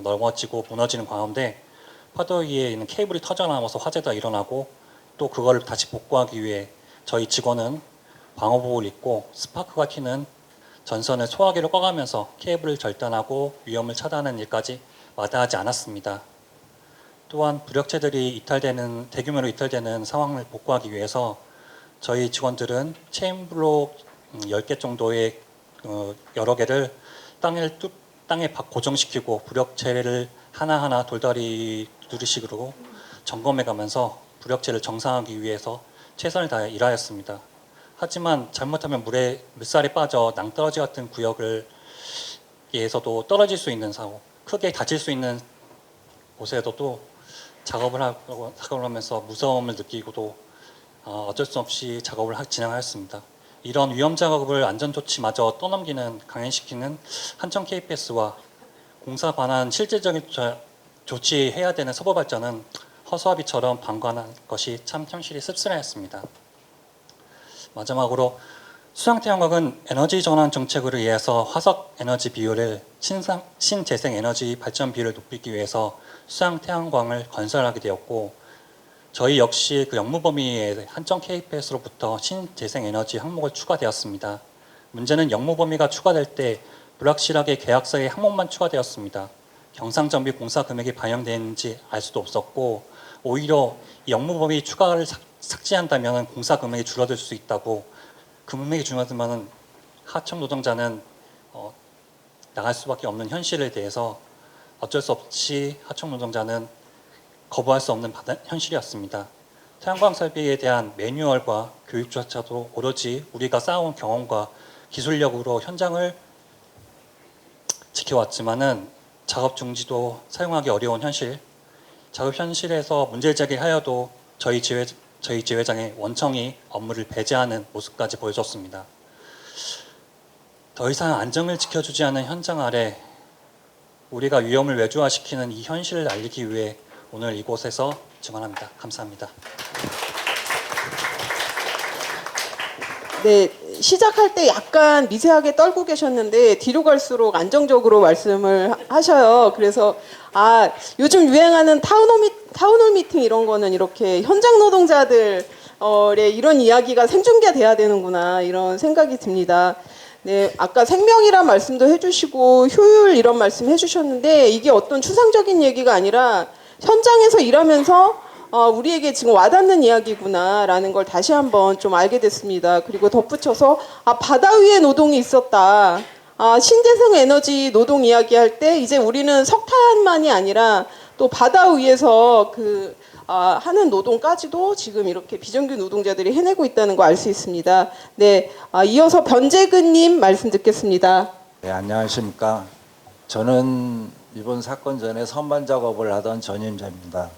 넘어지고 무너지는 가운데 파도 위에 있는 케이블이 터져나와서 화재가 일어나고 또 그걸 다시 복구하기 위해 저희 직원은 방호복을 입고 스파크가 튀는 전선을 소화기로 꺼가면서 케이블을 절단하고 위험을 차단하는 일까지 마다하지 않았습니다. 또한 부력체들이 대규모로 이탈되는 상황을 복구하기 위해서 저희 직원들은 체인블록 10개 정도의 여러 개를 땅에 고정시키고 부력체를 하나하나 돌다리 두리식으로 점검해 가면서 부력체를 정상화하기 위해서 최선을 다해 일하였습니다. 하지만 잘못하면 물살이 빠져 낭떠러지 같은 구역에서도 떨어질 수 있는 사고, 크게 다칠 수 있는 곳에서도 작업을 하면서 무서움을 느끼고도 어쩔 수 없이 작업을 진행하였습니다. 이런 위험 작업을 안전조치마저 떠넘기는 강행시키는 한천 KPS와 공사 관한 실질적인 조치해야 되는 서부발전은 허수아비처럼 방관한 것이 참 현실이 씁쓸하였습니다. 마지막으로 수상태양광은 에너지 전환 정책으로 인해서 화석 에너지 비율을 신재생 에너지 발전 비율을 높이기 위해서 수상태양광을 건설하게 되었고 저희 역시 그 역무 범위에 한정 KPS로부터 신재생 에너지 항목을 추가되었습니다. 문제는 역무 범위가 추가될 때 불확실하게 계약서에 항목만 추가되었습니다. 경상정비 공사 금액이 반영되는지 알 수도 없었고 오히려 이 역무 범위 추가를 삭제한다면 공사 금액이 줄어들 수 있다고 금액이 줄어들면 하청 노동자는 나갈 수밖에 없는 현실에 대해서 어쩔 수 없이 하청 노동자는 거부할 수 없는 현실이었습니다. 태양광 설비에 대한 매뉴얼과 교육조차도 오로지 우리가 쌓아온 경험과 기술력으로 현장을 지켜왔지만은 작업 중지도 사용하기 어려운 현실, 작업 현실에서 문제를 제기하여도 저희 지회장의 원청이 업무를 배제하는 모습까지 보여줬습니다. 더 이상 안정을 지켜주지 않은 현장 아래 우리가 위험을 외주화시키는 이 현실을 알리기 위해 오늘 이곳에서 증언합니다. 감사합니다. 네, 시작할 때 약간 미세하게 떨고 계셨는데 뒤로 갈수록 안정적으로 말씀을 하셔요. 그래서 요즘 유행하는 타운홀 미팅 이런 거는 이렇게 현장 노동자들의 이런 이야기가 생중계돼야 되는구나 이런 생각이 듭니다. 네, 아까 생명이란 말씀도 해주시고 효율 이런 말씀 해주셨는데 이게 어떤 추상적인 얘기가 아니라 현장에서 일하면서 우리에게 지금 와닿는 이야기구나라는 걸 다시 한번 좀 알게 됐습니다. 그리고 덧붙여서 바다 위에 노동이 있었다. 신재생 에너지 노동 이야기할 때 이제 우리는 석탄만이 아니라 또 바다 위에서 하는 노동까지도 지금 이렇게 비정규 노동자들이 해내고 있다는 거 알 수 있습니다. 네, 이어서 변재근님 말씀 듣겠습니다. 네, 안녕하십니까. 저는 이번 사건 전에 선반 작업을 하던 전임자입니다.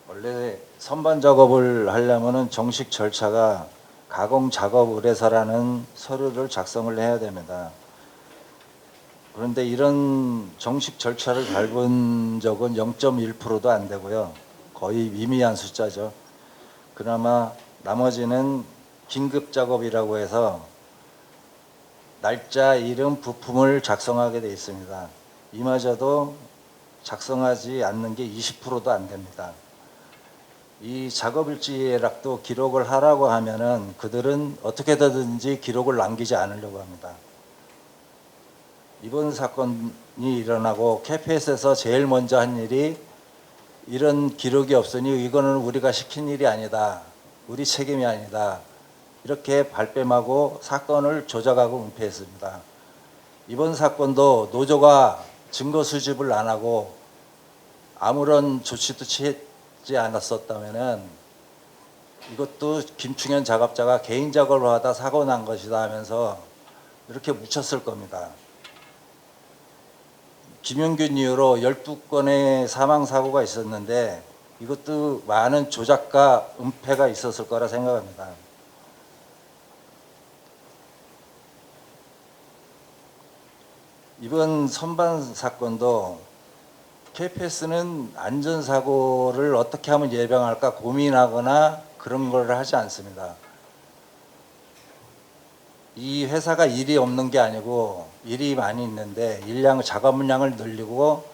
원래 선반 작업을 하려면 정식 절차가 가공 작업 의뢰서라는 서류를 작성을 해야 됩니다. 그런데 이런 정식 절차를 밟은 적은 0.1%도 안 되고요. 거의 미미한 숫자죠. 그나마 나머지는 긴급 작업이라고 해서 날짜, 이름, 부품을 작성하게 되어 있습니다. 이마저도 작성하지 않는 게 20%도 안 됩니다. 이 작업일지락도 기록을 하라고 하면은 그들은 어떻게든지 기록을 남기지 않으려고 합니다. 이번 사건이 일어나고 KPS에서 제일 먼저 한 일이 이런 기록이 없으니 이거는 우리가 시킨 일이 아니다. 우리 책임이 아니다. 이렇게 발뺌하고 사건을 조작하고 은폐했습니다. 이번 사건도 노조가 증거 수집을 안 하고 아무런 조치도 하지 않았었다면은 이것도 김충현 작업자가 개인 작업을 하다 사고 난 것이다 하면서 이렇게 묻혔을 겁니다. 김용균 이후로 12건의 사망 사고가 있었는데 이것도 많은 조작과 은폐가 있었을 거라 생각합니다. 이번 선반 사건도 KPS는 안전사고를 어떻게 하면 예방할까 고민하거나 그런 걸 하지 않습니다. 이 회사가 일이 없는 게 아니고 일이 많이 있는데 작업 물량을 늘리고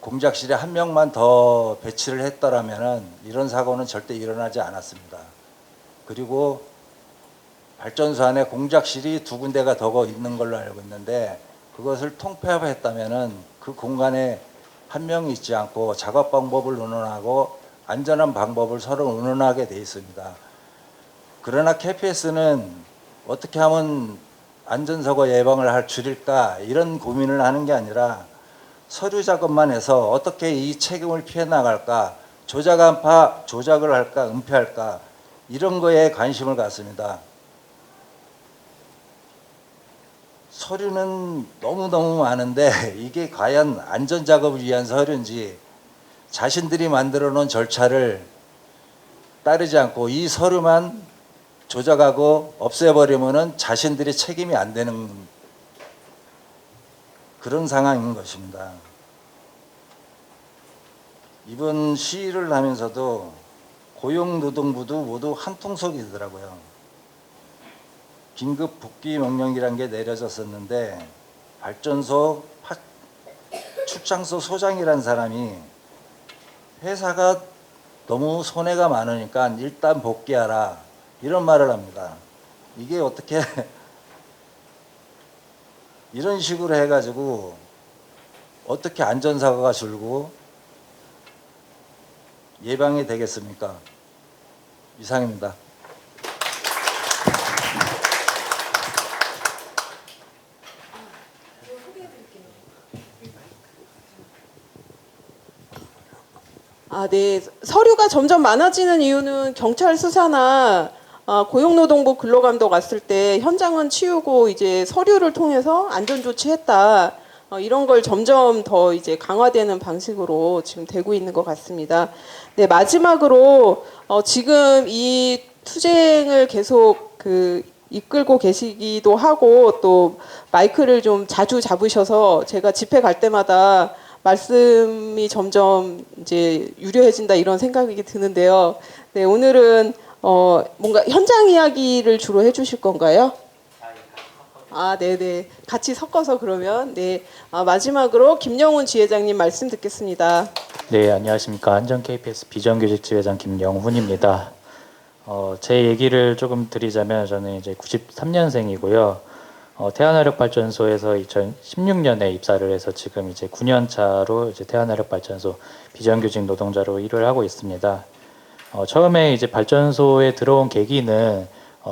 공작실에 한 명만 더 배치를 했더라면은 이런 사고는 절대 일어나지 않았습니다. 그리고 발전소 안에 공작실이 2군데가 더 있는 걸로 알고 있는데 그것을 통폐합했다면은 그 공간에 한 명이 있지 않고 작업 방법을 의논하고 안전한 방법을 서로 의논하게 돼 있습니다. 그러나 KPS는 어떻게 하면 안전사고 예방을 줄일까 이런 고민을 하는 게 아니라 서류 작업만 해서 어떻게 이 책임을 피해 나갈까, 조작을 할까, 은폐할까 이런 거에 관심을 갖습니다. 서류는 너무너무 많은데 이게 과연 안전작업을 위한 서류인지 자신들이 만들어 놓은 절차를 따르지 않고 이 서류만 조작하고 없애버리면은 자신들이 책임이 안 되는 그런 상황인 것입니다. 이번 시위를 하면서도 고용노동부도 모두 한통속이더라고요. 긴급 복귀 명령이라는 게 내려졌었는데 발전소 축장소 소장이라는 사람이 회사가 너무 손해가 많으니까 일단 복귀하라 이런 말을 합니다. 이게 어떻게 이런 식으로 해가지고 어떻게 안전사고가 줄고 예방이 되겠습니까? 이상입니다. 네. 서류가 점점 많아지는 이유는 경찰 수사나 고용노동부 근로감독 왔을 때 현장은 치우고 이제 서류를 통해서 안전 조치했다. 이런 걸 점점 더 이제 강화되는 방식으로 지금 되고 있는 것 같습니다. 네, 마지막으로 지금 이 투쟁을 계속 이끌고 계시기도 하고 또 마이크를 좀 자주 잡으셔서 제가 집회 갈 때마다 말씀이 점점 이제 유려해진다 이런 생각이 드는데요. 네, 오늘은 뭔가 현장 이야기를 주로 해주실 건가요? 네네. 같이 섞어서 그러면 네. 마지막으로 김영훈 지회장님 말씀 듣겠습니다. 네, 안녕하십니까. 한전 KPS 비정규직 지회장 김영훈입니다. 제 얘기를 조금 드리자면 저는 이제 93년생이고요. 태안화력발전소에서 2016년에 입사를 해서 지금 이제 9년 차로 이제 태안화력발전소 비정규직 노동자로 일을 하고 있습니다. 처음에 이제 발전소에 들어온 계기는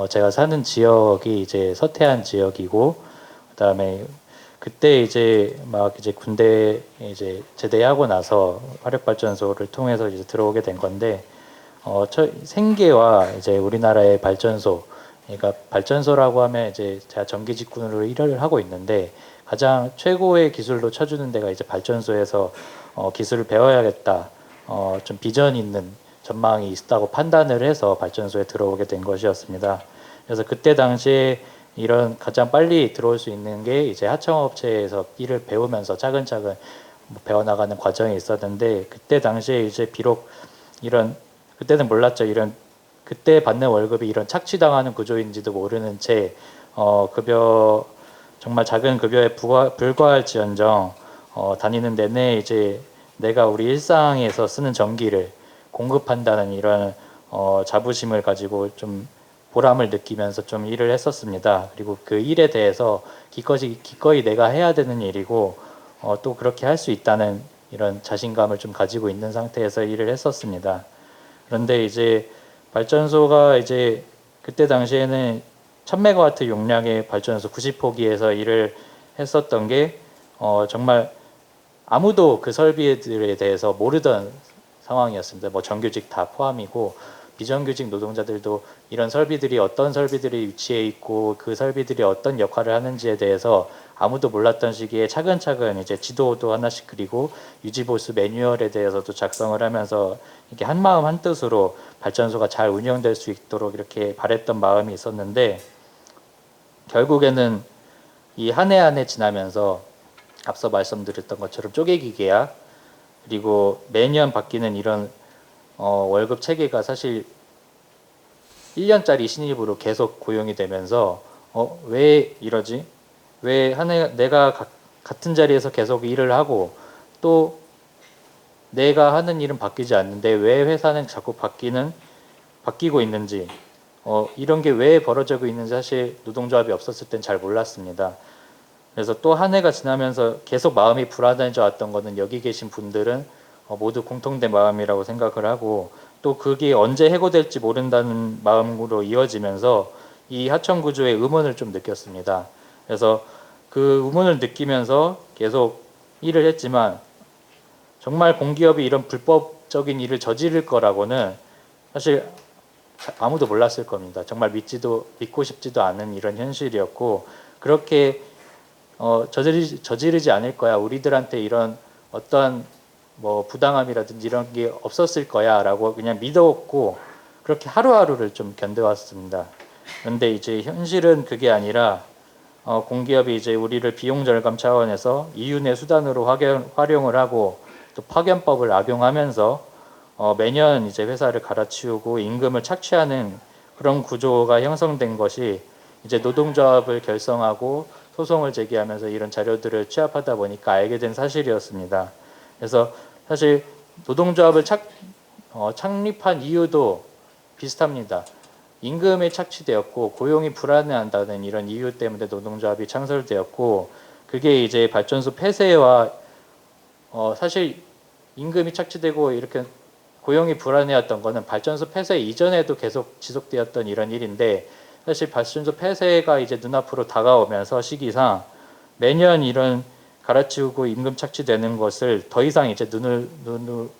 제가 사는 지역이 이제 서태안 지역이고 그다음에 그때 이제 막 이제 군대 이제 제대하고 나서 화력발전소를 통해서 이제 들어오게 된 건데 생계와 이제 우리나라의 발전소 그러니까 발전소라고 하면 이제 제가 전기직군으로 일을 하고 있는데 가장 최고의 기술로 쳐주는 데가 이제 발전소에서 기술을 배워야겠다 좀 비전 있는 전망이 있다고 판단을 해서 발전소에 들어오게 된 것이었습니다. 그래서 그때 당시에 이런 가장 빨리 들어올 수 있는 게 이제 하청업체에서 일을 배우면서 차근차근 배워나가는 과정이 있었는데 그때 당시에 이제 비록 이런 그때는 몰랐죠. 이런 그때 받는 월급이 이런 착취당하는 구조인지도 모르는 채 급여 정말 작은 급여에 불과할지언정 다니는 내내 이제 내가 우리 일상에서 쓰는 전기를 공급한다는 이런 자부심을 가지고 좀 보람을 느끼면서 좀 일을 했었습니다. 그리고 그 일에 대해서 기꺼이 내가 해야 되는 일이고 또 그렇게 할 수 있다는 이런 자신감을 좀 가지고 있는 상태에서 일을 했었습니다. 그런데 이제 발전소가 이제 그때 당시에는 1000메가와트 용량의 발전소 90호기에서 일을 했었던 게 정말 아무도 그 설비들에 대해서 모르던 상황이었습니다. 뭐 정규직 다 포함이고 비정규직 노동자들도 이런 설비들이 어떤 설비들이 위치해 있고 그 설비들이 어떤 역할을 하는지에 대해서 아무도 몰랐던 시기에 차근차근 이제 지도도 하나씩 그리고 유지보수 매뉴얼에 대해서도 작성을 하면서 이렇게 한 마음 한 뜻으로 발전소가 잘 운영될 수 있도록 이렇게 바랬던 마음이 있었는데 결국에는 이 한 해 한 해 지나면서 앞서 말씀드렸던 것처럼 쪼개기 계약 그리고 매년 바뀌는 이런 월급 체계가 사실 1년짜리 신입으로 계속 고용이 되면서 왜 이러지? 왜 한 해 내가 같은 자리에서 계속 일을 하고 또 내가 하는 일은 바뀌지 않는데 왜 회사는 자꾸 바뀌고 있는지 이런 게 왜 벌어지고 있는지 사실 노동조합이 없었을 땐 잘 몰랐습니다. 그래서 또 한 해가 지나면서 계속 마음이 불안해져 왔던 거는 여기 계신 분들은 모두 공통된 마음이라고 생각을 하고 또 그게 언제 해고될지 모른다는 마음으로 이어지면서 이 하청 구조의 의문을 좀 느꼈습니다. 그래서 그 의문을 느끼면서 계속 일을 했지만 정말 공기업이 이런 불법적인 일을 저지를 거라고는 사실 아무도 몰랐을 겁니다. 정말 믿고 싶지도 않은 이런 현실이었고 그렇게 저지르지 않을 거야. 우리들한테 이런 어떤 뭐 부당함이라든지 이런 게 없었을 거야라고 그냥 믿었고 그렇게 하루하루를 좀 견뎌왔습니다. 그런데 이제 현실은 그게 아니라 공기업이 이제 우리를 비용 절감 차원에서 이윤의 수단으로 활용을 하고 또 파견법을 악용하면서 매년 이제 회사를 갈아치우고 임금을 착취하는 그런 구조가 형성된 것이 이제 노동조합을 결성하고 소송을 제기하면서 이런 자료들을 취합하다 보니까 알게 된 사실이었습니다. 그래서 사실 노동조합을 창립한 이유도 비슷합니다. 임금이 착취되었고 고용이 불안해한다는 이런 이유 때문에 노동조합이 창설되었고 그게 이제 발전소 폐쇄와 사실 임금이 착취되고 이렇게 고용이 불안해했던 거는 발전소 폐쇄 이전에도 계속 지속되었던 이런 일인데 사실 발전소 폐쇄가 이제 눈앞으로 다가오면서 시기상 매년 이런 갈아치우고 임금 착취되는 것을 더 이상 이제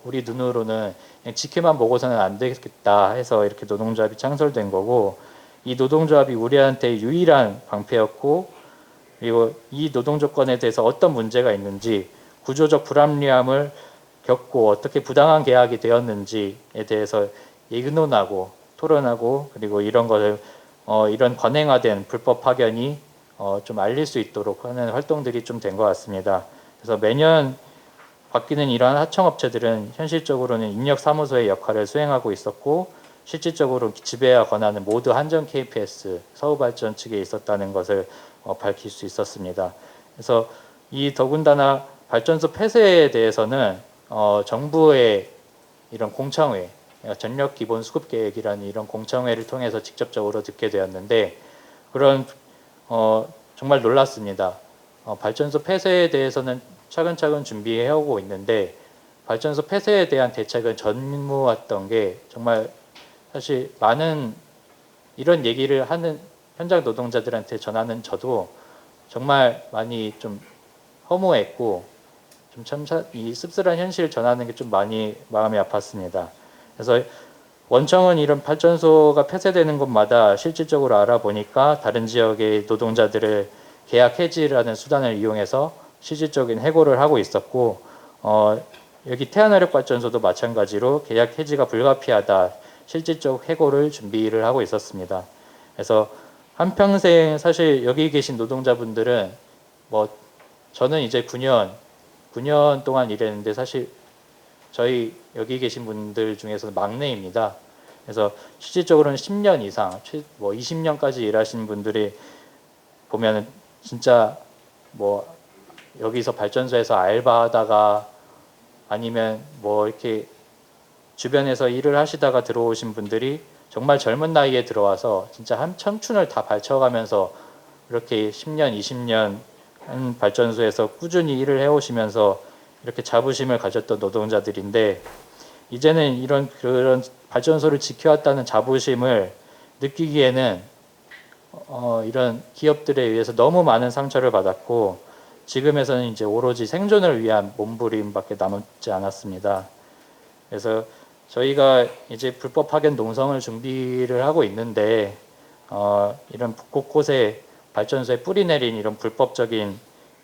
우리 눈으로는 그냥 지켜만 보고서는 안 되겠다 해서 이렇게 노동조합이 창설된 거고 이 노동조합이 우리한테 유일한 방패였고 그리고 이 노동 조건에 대해서 어떤 문제가 있는지 구조적 불합리함을 겪고 어떻게 부당한 계약이 되었는지에 대해서 의논하고 토론하고 그리고 이런 것을 이런 관행화된 불법 파견이 좀 알릴 수 있도록 하는 활동들이 좀 된 것 같습니다. 그래서 매년 바뀌는 이러한 하청업체들은 현실적으로는 인력사무소의 역할을 수행하고 있었고 실질적으로 지배와 권한은 모두 한전 KPS 서울발전 측에 있었다는 것을 밝힐 수 있었습니다. 그래서 이 더군다나 발전소 폐쇄에 대해서는 정부의 이런 공청회, 전력기본수급계획이라는 이런 공청회를 통해서 직접적으로 듣게 되었는데 그런 정말 놀랐습니다. 발전소 폐쇄에 대해서는 차근차근 준비해오고 있는데 발전소 폐쇄에 대한 대책은 전무했던 게 정말 사실 많은 이런 얘기를 하는 현장 노동자들한테 전하는 저도 정말 많이 좀 허무했고 좀 이 씁쓸한 현실을 전하는 게 좀 많이 마음이 아팠습니다. 그래서 원청은 이런 발전소가 폐쇄되는 곳마다 실질적으로 알아보니까 다른 지역의 노동자들을 계약 해지라는 수단을 이용해서 실질적인 해고를 하고 있었고 여기 태안화력발전소도 마찬가지로 계약 해지가 불가피하다 실질적 해고를 준비를 하고 있었습니다. 그래서 한평생 사실 여기 계신 노동자분들은 뭐 저는 이제 9년 동안 일했는데 사실 저희 여기 계신 분들 중에서는 막내입니다. 그래서 실질적으로는 10년 이상, 뭐 20년까지 일하신 분들이 보면은 진짜 뭐 여기서 발전소에서 알바하다가 아니면 뭐 이렇게 주변에서 일을 하시다가 들어오신 분들이 정말 젊은 나이에 들어와서 진짜 한 청춘을 다 바쳐가면서 이렇게 10년, 20년 한 발전소에서 꾸준히 일을 해오시면서 이렇게 자부심을 가졌던 노동자들인데 이제는 그런 발전소를 지켜왔다는 자부심을 느끼기에는 이런 기업들에 의해서 너무 많은 상처를 받았고 지금에서는 이제 오로지 생존을 위한 몸부림밖에 남지 않았습니다. 그래서 저희가 이제 불법 파견 농성을 준비를 하고 있는데 이런 곳곳에 발전소에 뿌리 내린 이런 불법적인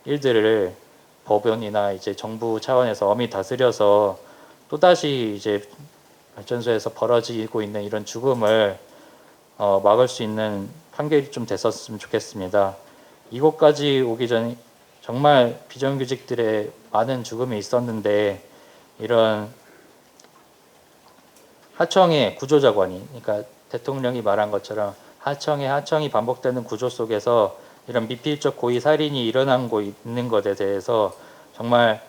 일들을 법원이나 이제 정부 차원에서 엄히 다스려서 또다시 이제 발전소에서 벌어지고 있는 이런 죽음을 막을 수 있는 판결이 좀 됐었으면 좋겠습니다. 이곳까지 오기 전 정말 비정규직들의 많은 죽음이 있었는데 이런 하청의 구조작원이, 그러니까 대통령이 말한 것처럼 하청이 반복되는 구조 속에서 이런 미필적 고의 살인이 일어나고 있는 것에 대해서 정말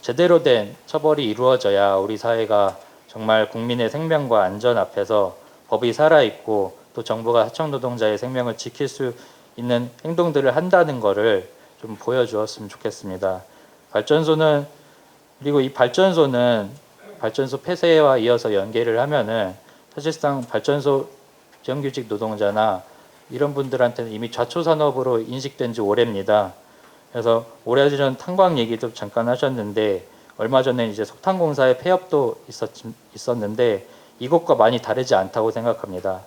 제대로 된 처벌이 이루어져야 우리 사회가 정말 국민의 생명과 안전 앞에서 법이 살아있고 또 정부가 하청 노동자의 생명을 지킬 수 있는 행동들을 한다는 것을 좀 보여주었으면 좋겠습니다. 그리고 이 발전소는 발전소 폐쇄와 이어서 연계를 하면은 사실상 발전소 비정규직 노동자나 이런 분들한테는 이미 좌초산업으로 인식된 지 오래입니다. 그래서 오래전 탄광 얘기도 잠깐 하셨는데 얼마 전에 이제 석탄공사의 폐업도 있었는데 이것과 많이 다르지 않다고 생각합니다.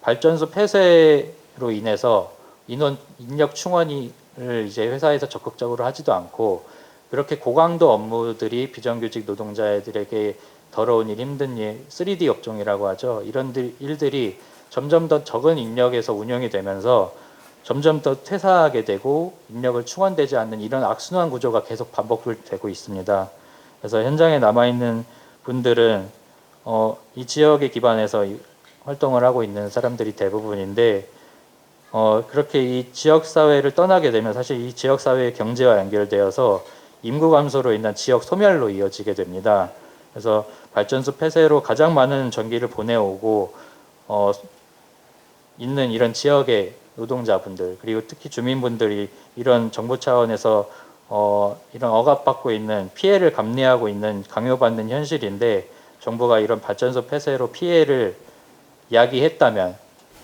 발전소 폐쇄로 인해서 인력 충원을 이제 회사에서 적극적으로 하지도 않고 그렇게 고강도 업무들이 비정규직 노동자들에게 더러운 일, 힘든 일, 3D 업종이라고 하죠. 이런 일들이 점점 더 적은 인력에서 운영이 되면서 점점 더 퇴사하게 되고 인력을 충원되지 않는 이런 악순환 구조가 계속 반복되고 있습니다. 그래서 현장에 남아있는 분들은 이 지역에 기반해서 활동을 하고 있는 사람들이 대부분인데 그렇게 이 지역사회를 떠나게 되면 사실 이 지역사회의 경제와 연결되어서 인구 감소로 인한 지역 소멸로 이어지게 됩니다. 그래서 발전소 폐쇄로 가장 많은 전기를 보내오고 있는 이런 지역의 노동자분들 그리고 특히 주민분들이 이런 정부 차원에서 이런 억압받고 있는 피해를 감내하고 있는 강요받는 현실인데 정부가 이런 발전소 폐쇄로 피해를 야기했다면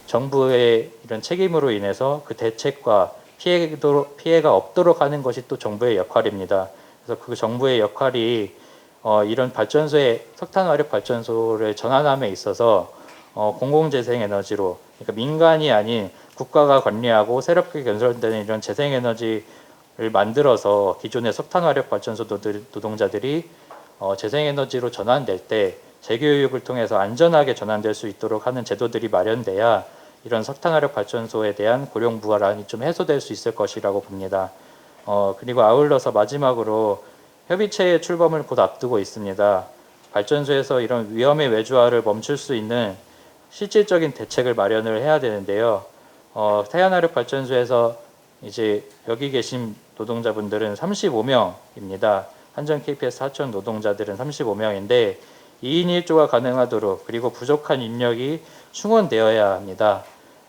정부의 이런 책임으로 인해서 그 대책과 피해가 없도록 하는 것이 또 정부의 역할입니다. 그래서 그 정부의 역할이 이런 발전소의 석탄화력 발전소를 전환함에 있어서 공공재생에너지로 그러니까 민간이 아닌 국가가 관리하고 새롭게 건설되는 이런 재생에너지를 만들어서 기존의 석탄화력 발전소 노동자들이 재생에너지로 전환될 때 재교육을 통해서 안전하게 전환될 수 있도록 하는 제도들이 마련돼야 이런 석탄화력 발전소에 대한 고용 부활이 좀 해소될 수 있을 것이라고 봅니다. 그리고 아울러서 마지막으로 협의체의 출범을 곧 앞두고 있습니다. 발전소에서 이런 위험의 외주화를 멈출 수 있는 실질적인 대책을 마련을 해야 되는데요. 태양화력 발전소에서 이제 여기 계신 노동자분들은 35명입니다. 한전 KPS 하청 노동자들은 35명인데 2인 1조가 가능하도록 그리고 부족한 인력이 충원되어야 합니다.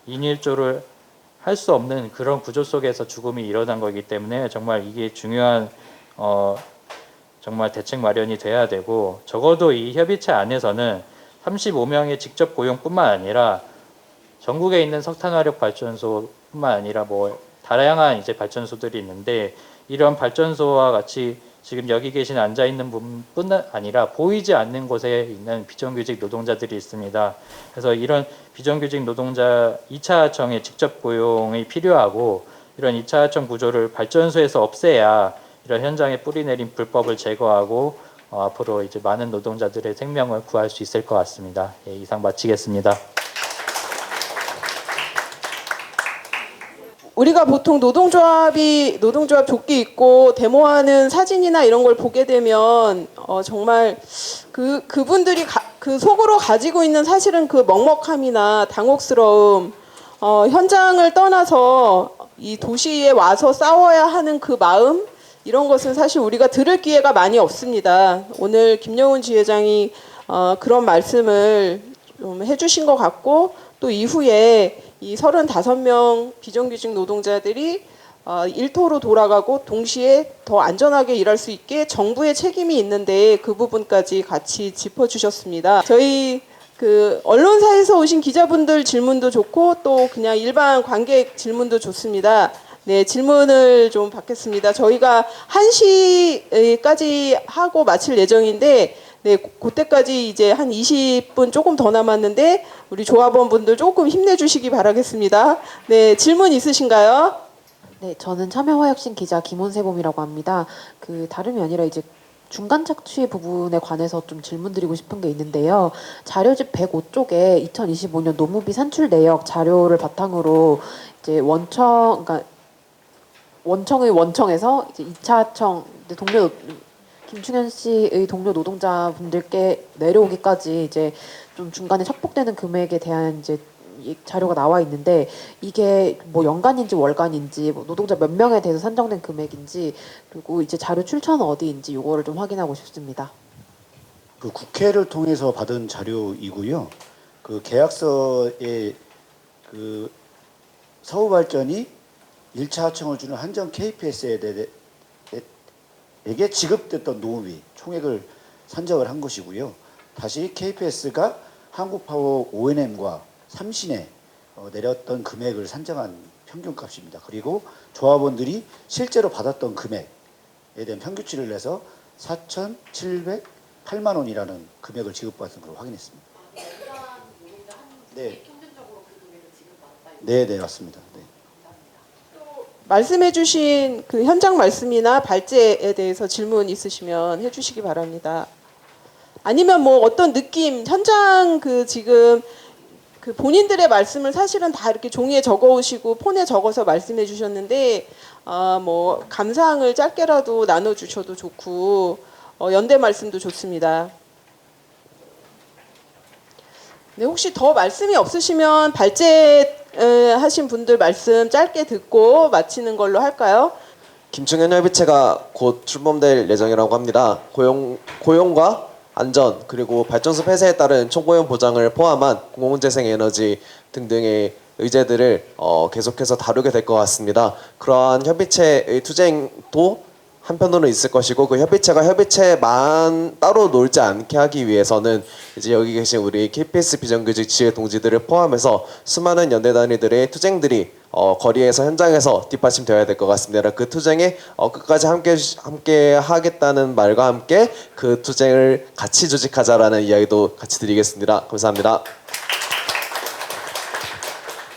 2인 1조를 할 수 없는 그런 구조 속에서 죽음이 일어난 거기 때문에 정말 이게 중요한 정말 대책 마련이 돼야 되고 적어도 이 협의체 안에서는 35명의 직접 고용뿐만 아니라 전국에 있는 석탄화력 발전소뿐만 아니라 뭐 다양한 이제 발전소들이 있는데 이런 발전소와 같이 지금 여기 계신 앉아 있는 분뿐 아니라 보이지 않는 곳에 있는 비정규직 노동자들이 있습니다. 그래서 이런 비정규직 노동자 2차 하청의 직접 고용이 필요하고 이런 2차 하청 구조를 발전소에서 없애야 이런 현장에 뿌리 내린 불법을 제거하고 앞으로 이제 많은 노동자들의 생명을 구할 수 있을 것 같습니다. 예, 이상 마치겠습니다. 우리가 보통 노동조합 조끼 입고 데모하는 사진이나 이런 걸 보게 되면 정말 그분들이 그 속으로 가지고 있는 사실은 그 먹먹함이나 당혹스러움, 현장을 떠나서 이 도시에 와서 싸워야 하는 그 마음, 이런 것은 사실 우리가 들을 기회가 많이 없습니다. 오늘 김여운 지회장이 그런 말씀을 좀 해주신 것 같고 또 이후에 이 35명 비정규직 노동자들이 일터로 돌아가고 동시에 더 안전하게 일할 수 있게 정부의 책임이 있는데 그 부분까지 같이 짚어주셨습니다. 저희 그 언론사에서 오신 기자분들 질문도 좋고 또 그냥 일반 관객 질문도 좋습니다. 네, 질문을 좀 받겠습니다. 저희가 1시까지 하고 마칠 예정인데, 네, 그때까지 이제 한 20분 조금 더 남았는데, 우리 조합원 분들 조금 힘내주시기 바라겠습니다. 네, 질문 있으신가요? 네, 저는 참여화혁신 기자 김원세범이라고 합니다. 다름이 아니라 이제 중간 착취 부분에 관해서 좀 질문드리고 싶은 게 있는데요. 자료집 105쪽에 2025년 노무비 산출 내역 자료를 바탕으로 이제 그러니까 원청의 원청에서 이제 2차청 동료 김충현 씨의 동료 노동자분들께 내려오기까지 이제 좀 중간에 착복되는 금액에 대한 이제 이 자료가 나와 있는데 이게 뭐 연간인지 월간인지 뭐 노동자 몇 명에 대해서 산정된 금액인지 그리고 이제 자료 출처는 어디인지 이거를 좀 확인하고 싶습니다. 국회를 통해서 받은 자료이고요. 계약서에 서울발전이 1차 하청을 주는 한전 KPS에 에게 지급됐던 노무비 총액을 산정을 한 것이고요. 다시 KPS가 한국파워 O&M과 삼신에 내렸던 금액을 산정한 평균값입니다. 그리고 조합원들이 실제로 받았던 금액에 대한 평균치를 내서 4,708만 원이라는 금액을 지급받은 걸로 확인했습니다. 네. 네, 맞습니다. 네. 말씀해주신 그 현장 말씀이나 발제에 대해서 질문 있으시면 해주시기 바랍니다. 아니면 뭐 어떤 느낌, 현장 지금 본인들의 말씀을 사실은 다 이렇게 종이에 적어오시고 폰에 적어서 말씀해 주셨는데 뭐 감상을 짧게라도 나눠주셔도 좋고 연대 말씀도 좋습니다. 네, 혹시 더 말씀이 없으시면 발제하신 분들 말씀 짧게 듣고 마치는 걸로 할까요? 김충현 협의체가 곧 출범될 예정이라고 합니다. 고용과 안전 그리고 발전소 폐쇄에 따른 총고용 보장을 포함한 공공재생에너지 등등의 의제들을 계속해서 다루게 될 것 같습니다. 그러한 협의체의 투쟁도 한편으로는 있을 것이고 그 협의체가 협의체만 따로 놀지 않게 하기 위해서는 이제 여기 계신 우리 KPS 비정규직 지회 동지들을 포함해서 수많은 연대 단위들의 투쟁들이 거리에서 현장에서 뒷받침되어야 될 것 같습니다. 그 투쟁에 끝까지 함께 하겠다는 말과 함께 그 투쟁을 같이 조직하자라는 이야기도 같이 드리겠습니다. 감사합니다.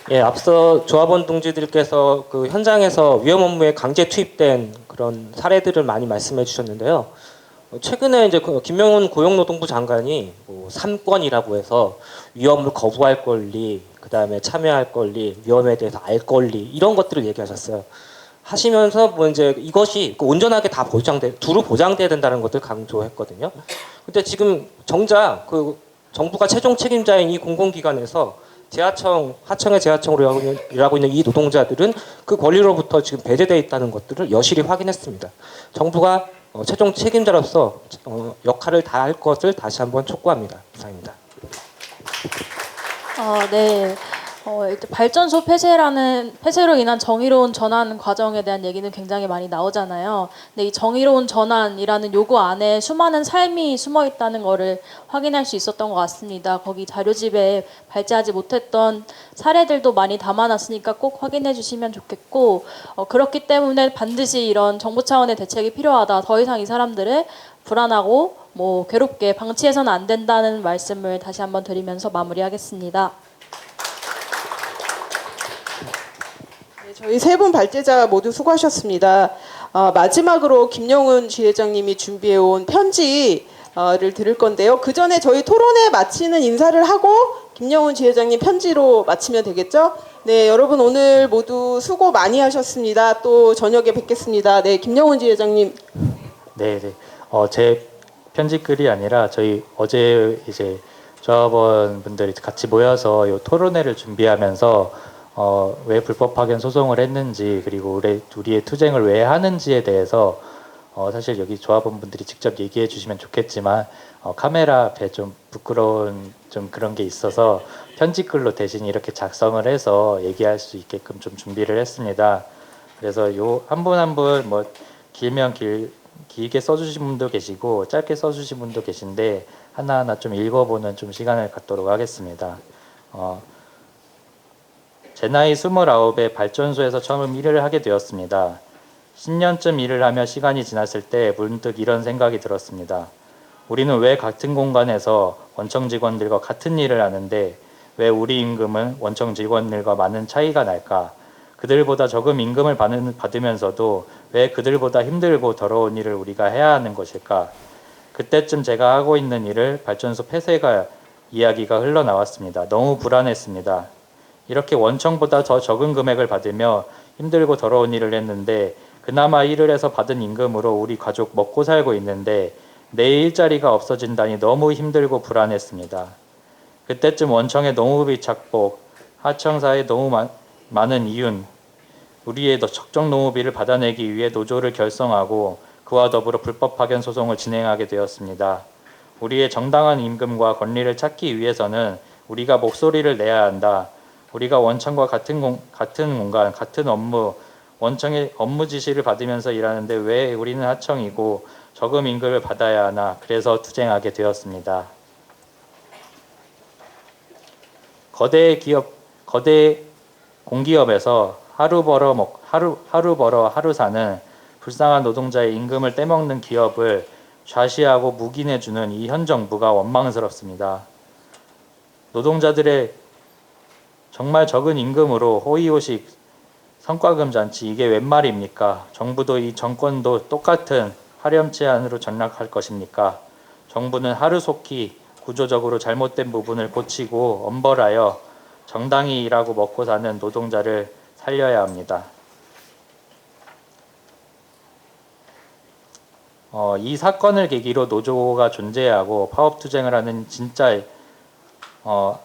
예, 앞서 조합원 동지들께서 그 현장에서 위험 업무에 강제 투입된 그런 사례들을 많이 말씀해 주셨는데요. 최근에 이제 김명훈 고용노동부 장관이 뭐 3권이라고 해서 위험을 거부할 권리, 그다음에 참여할 권리, 위험에 대해서 알 권리 이런 것들을 얘기하셨어요. 하시면서 뭐 이제 이것이 온전하게 다 두루 보장돼야 된다는 것들 강조했거든요. 근데 지금 정작 정부가 최종 책임자인 이 공공기관에서 하청의 재하청으로 일하고 있는 이 노동자들은 그 권리로부터 지금 배제되어 있다는 것들을 여실히 확인했습니다. 정부가 최종 책임자로서 역할을 다할 것을 다시 한번 촉구합니다. 이상입니다. 네. 일단 발전소 폐쇄로 인한 정의로운 전환 과정에 대한 얘기는 굉장히 많이 나오잖아요. 근데 이 정의로운 전환이라는 요구 안에 수많은 삶이 숨어 있다는 거를 확인할 수 있었던 것 같습니다. 거기 자료집에 발제하지 못했던 사례들도 많이 담아놨으니까 꼭 확인해 주시면 좋겠고, 그렇기 때문에 반드시 이런 정부 차원의 대책이 필요하다. 더 이상 이 사람들을 불안하고 뭐 괴롭게 방치해서는 안 된다는 말씀을 다시 한번 드리면서 마무리하겠습니다. 저희 세 분 발제자 모두 수고하셨습니다. 마지막으로 김영훈 지회장님이 준비해온 편지를 들을 건데요. 그 전에 저희 토론회 마치는 인사를 하고 김영훈 지회장님 편지로 마치면 되겠죠? 네, 여러분 오늘 모두 수고 많이 하셨습니다. 또 저녁에 뵙겠습니다. 네, 김영훈 지회장님. 네. 제 편집글이 아니라 저희 어제 이제 조합원 분들이 같이 모여서 이 토론회를 준비하면서 왜 불법 파견 소송을 했는지 그리고 우리의 투쟁을 왜 하는지에 대해서 사실 여기 조합원분들이 직접 얘기해 주시면 좋겠지만 카메라 앞에 좀 부끄러운 좀 그런 게 있어서 편집글로 대신 이렇게 작성을 해서 얘기할 수 있게끔 좀 준비를 했습니다. 그래서 요 한 분 한 분 뭐 길면 길게 써주신 분도 계시고 짧게 써주신 분도 계신데 하나하나 좀 읽어보는 좀 시간을 갖도록 하겠습니다. 제 나이 29에 발전소에서 처음 일을 하게 되었습니다. 10년쯤 일을 하며 시간이 지났을 때 문득 이런 생각이 들었습니다. 우리는 왜 같은 공간에서 원청 직원들과 같은 일을 하는데 왜 우리 임금은 원청 직원들과 많은 차이가 날까? 그들보다 적은 임금을 받으면서도 왜 그들보다 힘들고 더러운 일을 우리가 해야 하는 것일까? 그때쯤 제가 하고 있는 일을 발전소 폐쇄가 이야기가 흘러나왔습니다. 너무 불안했습니다. 이렇게 원청보다 더 적은 금액을 받으며 힘들고 더러운 일을 했는데 그나마 일을 해서 받은 임금으로 우리 가족 먹고 살고 있는데 내 일자리가 없어진다니 너무 힘들고 불안했습니다. 그때쯤 원청의 농업이 착복, 하청사에 너무 많은 이윤, 우리의 적정 농업비를 받아내기 위해 노조를 결성하고 그와 더불어 불법 파견 소송을 진행하게 되었습니다. 우리의 정당한 임금과 권리를 찾기 위해서는 우리가 목소리를 내야 한다. 우리가 원청과 같은 공간, 같은 업무, 원청의 업무 지시를 받으면서 일하는데 왜 우리는 하청이고 적은 임금을 받아야 하나. 그래서 투쟁하게 되었습니다. 거대 공기업에서 하루 벌어 하루 사는 불쌍한 노동자의 임금을 떼먹는 기업을 좌시하고 묵인해주는 이 현 정부가 원망스럽습니다. 노동자들의 정말 적은 임금으로 호의호식 성과금 잔치, 이게 웬 말입니까? 정부도 이 정권도 똑같은 화렴치 안으로 전락할 것입니까? 정부는 하루속히 구조적으로 잘못된 부분을 고치고 엄벌하여 정당히 일하고 먹고 사는 노동자를 살려야 합니다. 이 사건을 계기로 노조가 존재하고 파업투쟁을 하는 진짜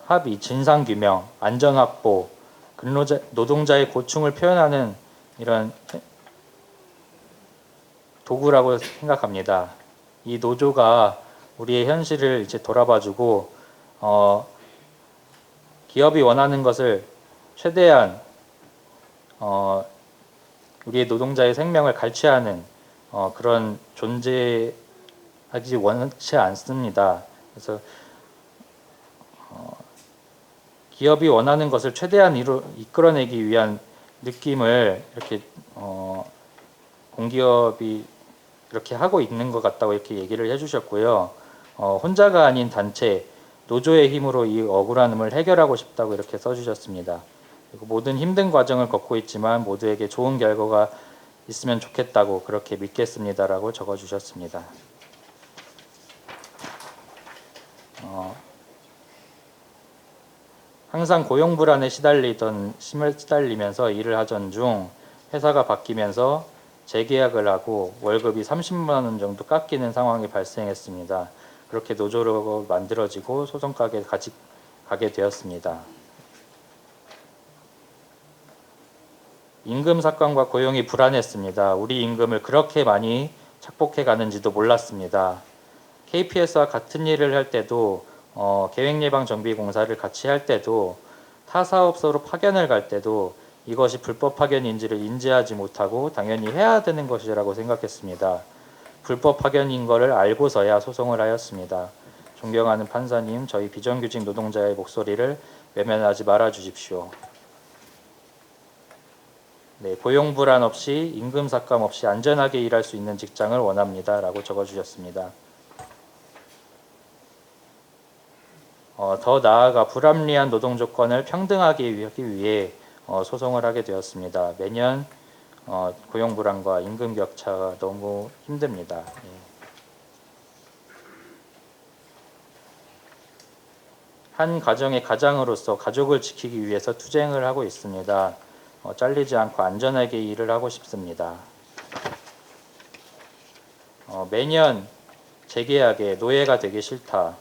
합의, 진상규명, 안전확보, 노동자의 고충을 표현하는 이런 도구라고 생각합니다. 이 노조가 우리의 현실을 이제 돌아봐주고 기업이 원하는 것을 최대한 우리의 노동자의 생명을 갈취하는 그런 존재하지 원치 않습니다. 그래서 기업이 원하는 것을 최대한 이끌어내기 위한 느낌을 이렇게 공기업이 이렇게 하고 있는 것 같다고 이렇게 얘기를 해주셨고요. 혼자가 아닌 단체, 노조의 힘으로 이 억울함을 해결하고 싶다고 이렇게 써주셨습니다. 그리고 모든 힘든 과정을 겪고 있지만 모두에게 좋은 결과가 있으면 좋겠다고 그렇게 믿겠습니다라고 적어주셨습니다. 항상 고용 불안에 시달리면서 일을 하던 중 회사가 바뀌면서 재계약을 하고 월급이 30만 원 정도 깎이는 상황이 발생했습니다. 그렇게 노조로 만들어지고 소송가게 가게 되었습니다. 임금 삭감과 고용이 불안했습니다. 우리 임금을 그렇게 많이 착복해 가는지도 몰랐습니다. KPS와 같은 일을 할 때도 계획예방정비공사를 같이 할 때도 타 사업소로 파견을 갈 때도 이것이 불법 파견인지를 인지하지 못하고 당연히 해야 되는 것이라고 생각했습니다. 불법 파견인 것을 알고서야 소송을 하였습니다. 존경하는 판사님, 저희 비정규직 노동자의 목소리를 외면하지 말아 주십시오. 네, 고용 불안 없이 임금 삭감 없이 안전하게 일할 수 있는 직장을 원합니다. 라고 적어주셨습니다. 더 나아가 불합리한 노동 조건을 평등하게 하기 위해 소송을 하게 되었습니다. 매년 고용 불안과 임금 격차가 너무 힘듭니다. 예. 한 가정의 가장으로서 가족을 지키기 위해서 투쟁을 하고 있습니다. 잘리지 않고 안전하게 일을 하고 싶습니다. 매년 재계약에 노예가 되기 싫다.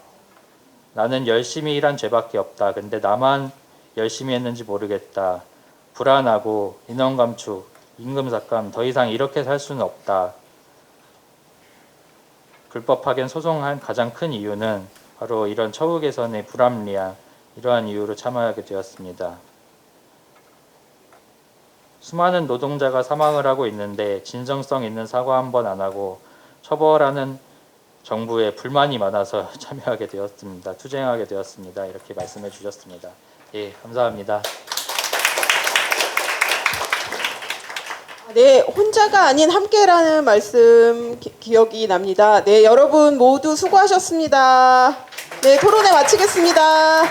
나는 열심히 일한 죄밖에 없다. 근데 나만 열심히 했는지 모르겠다. 불안하고 인원 감축, 임금 삭감, 더 이상 이렇게 살 수는 없다. 불법 파견 소송한 가장 큰 이유는 바로 이런 처우 개선의 불합리한 이러한 이유로 참여하게 되었습니다. 수많은 노동자가 사망을 하고 있는데 진정성 있는 사과 한 번 안 하고 처벌하는 정부에 불만이 많아서 참여하게 되었습니다. 투쟁하게 되었습니다. 이렇게 말씀해 주셨습니다. 예, 감사합니다. 네, 혼자가 아닌 함께라는 말씀 기억이 납니다. 네, 여러분 모두 수고하셨습니다. 네, 토론회 마치겠습니다.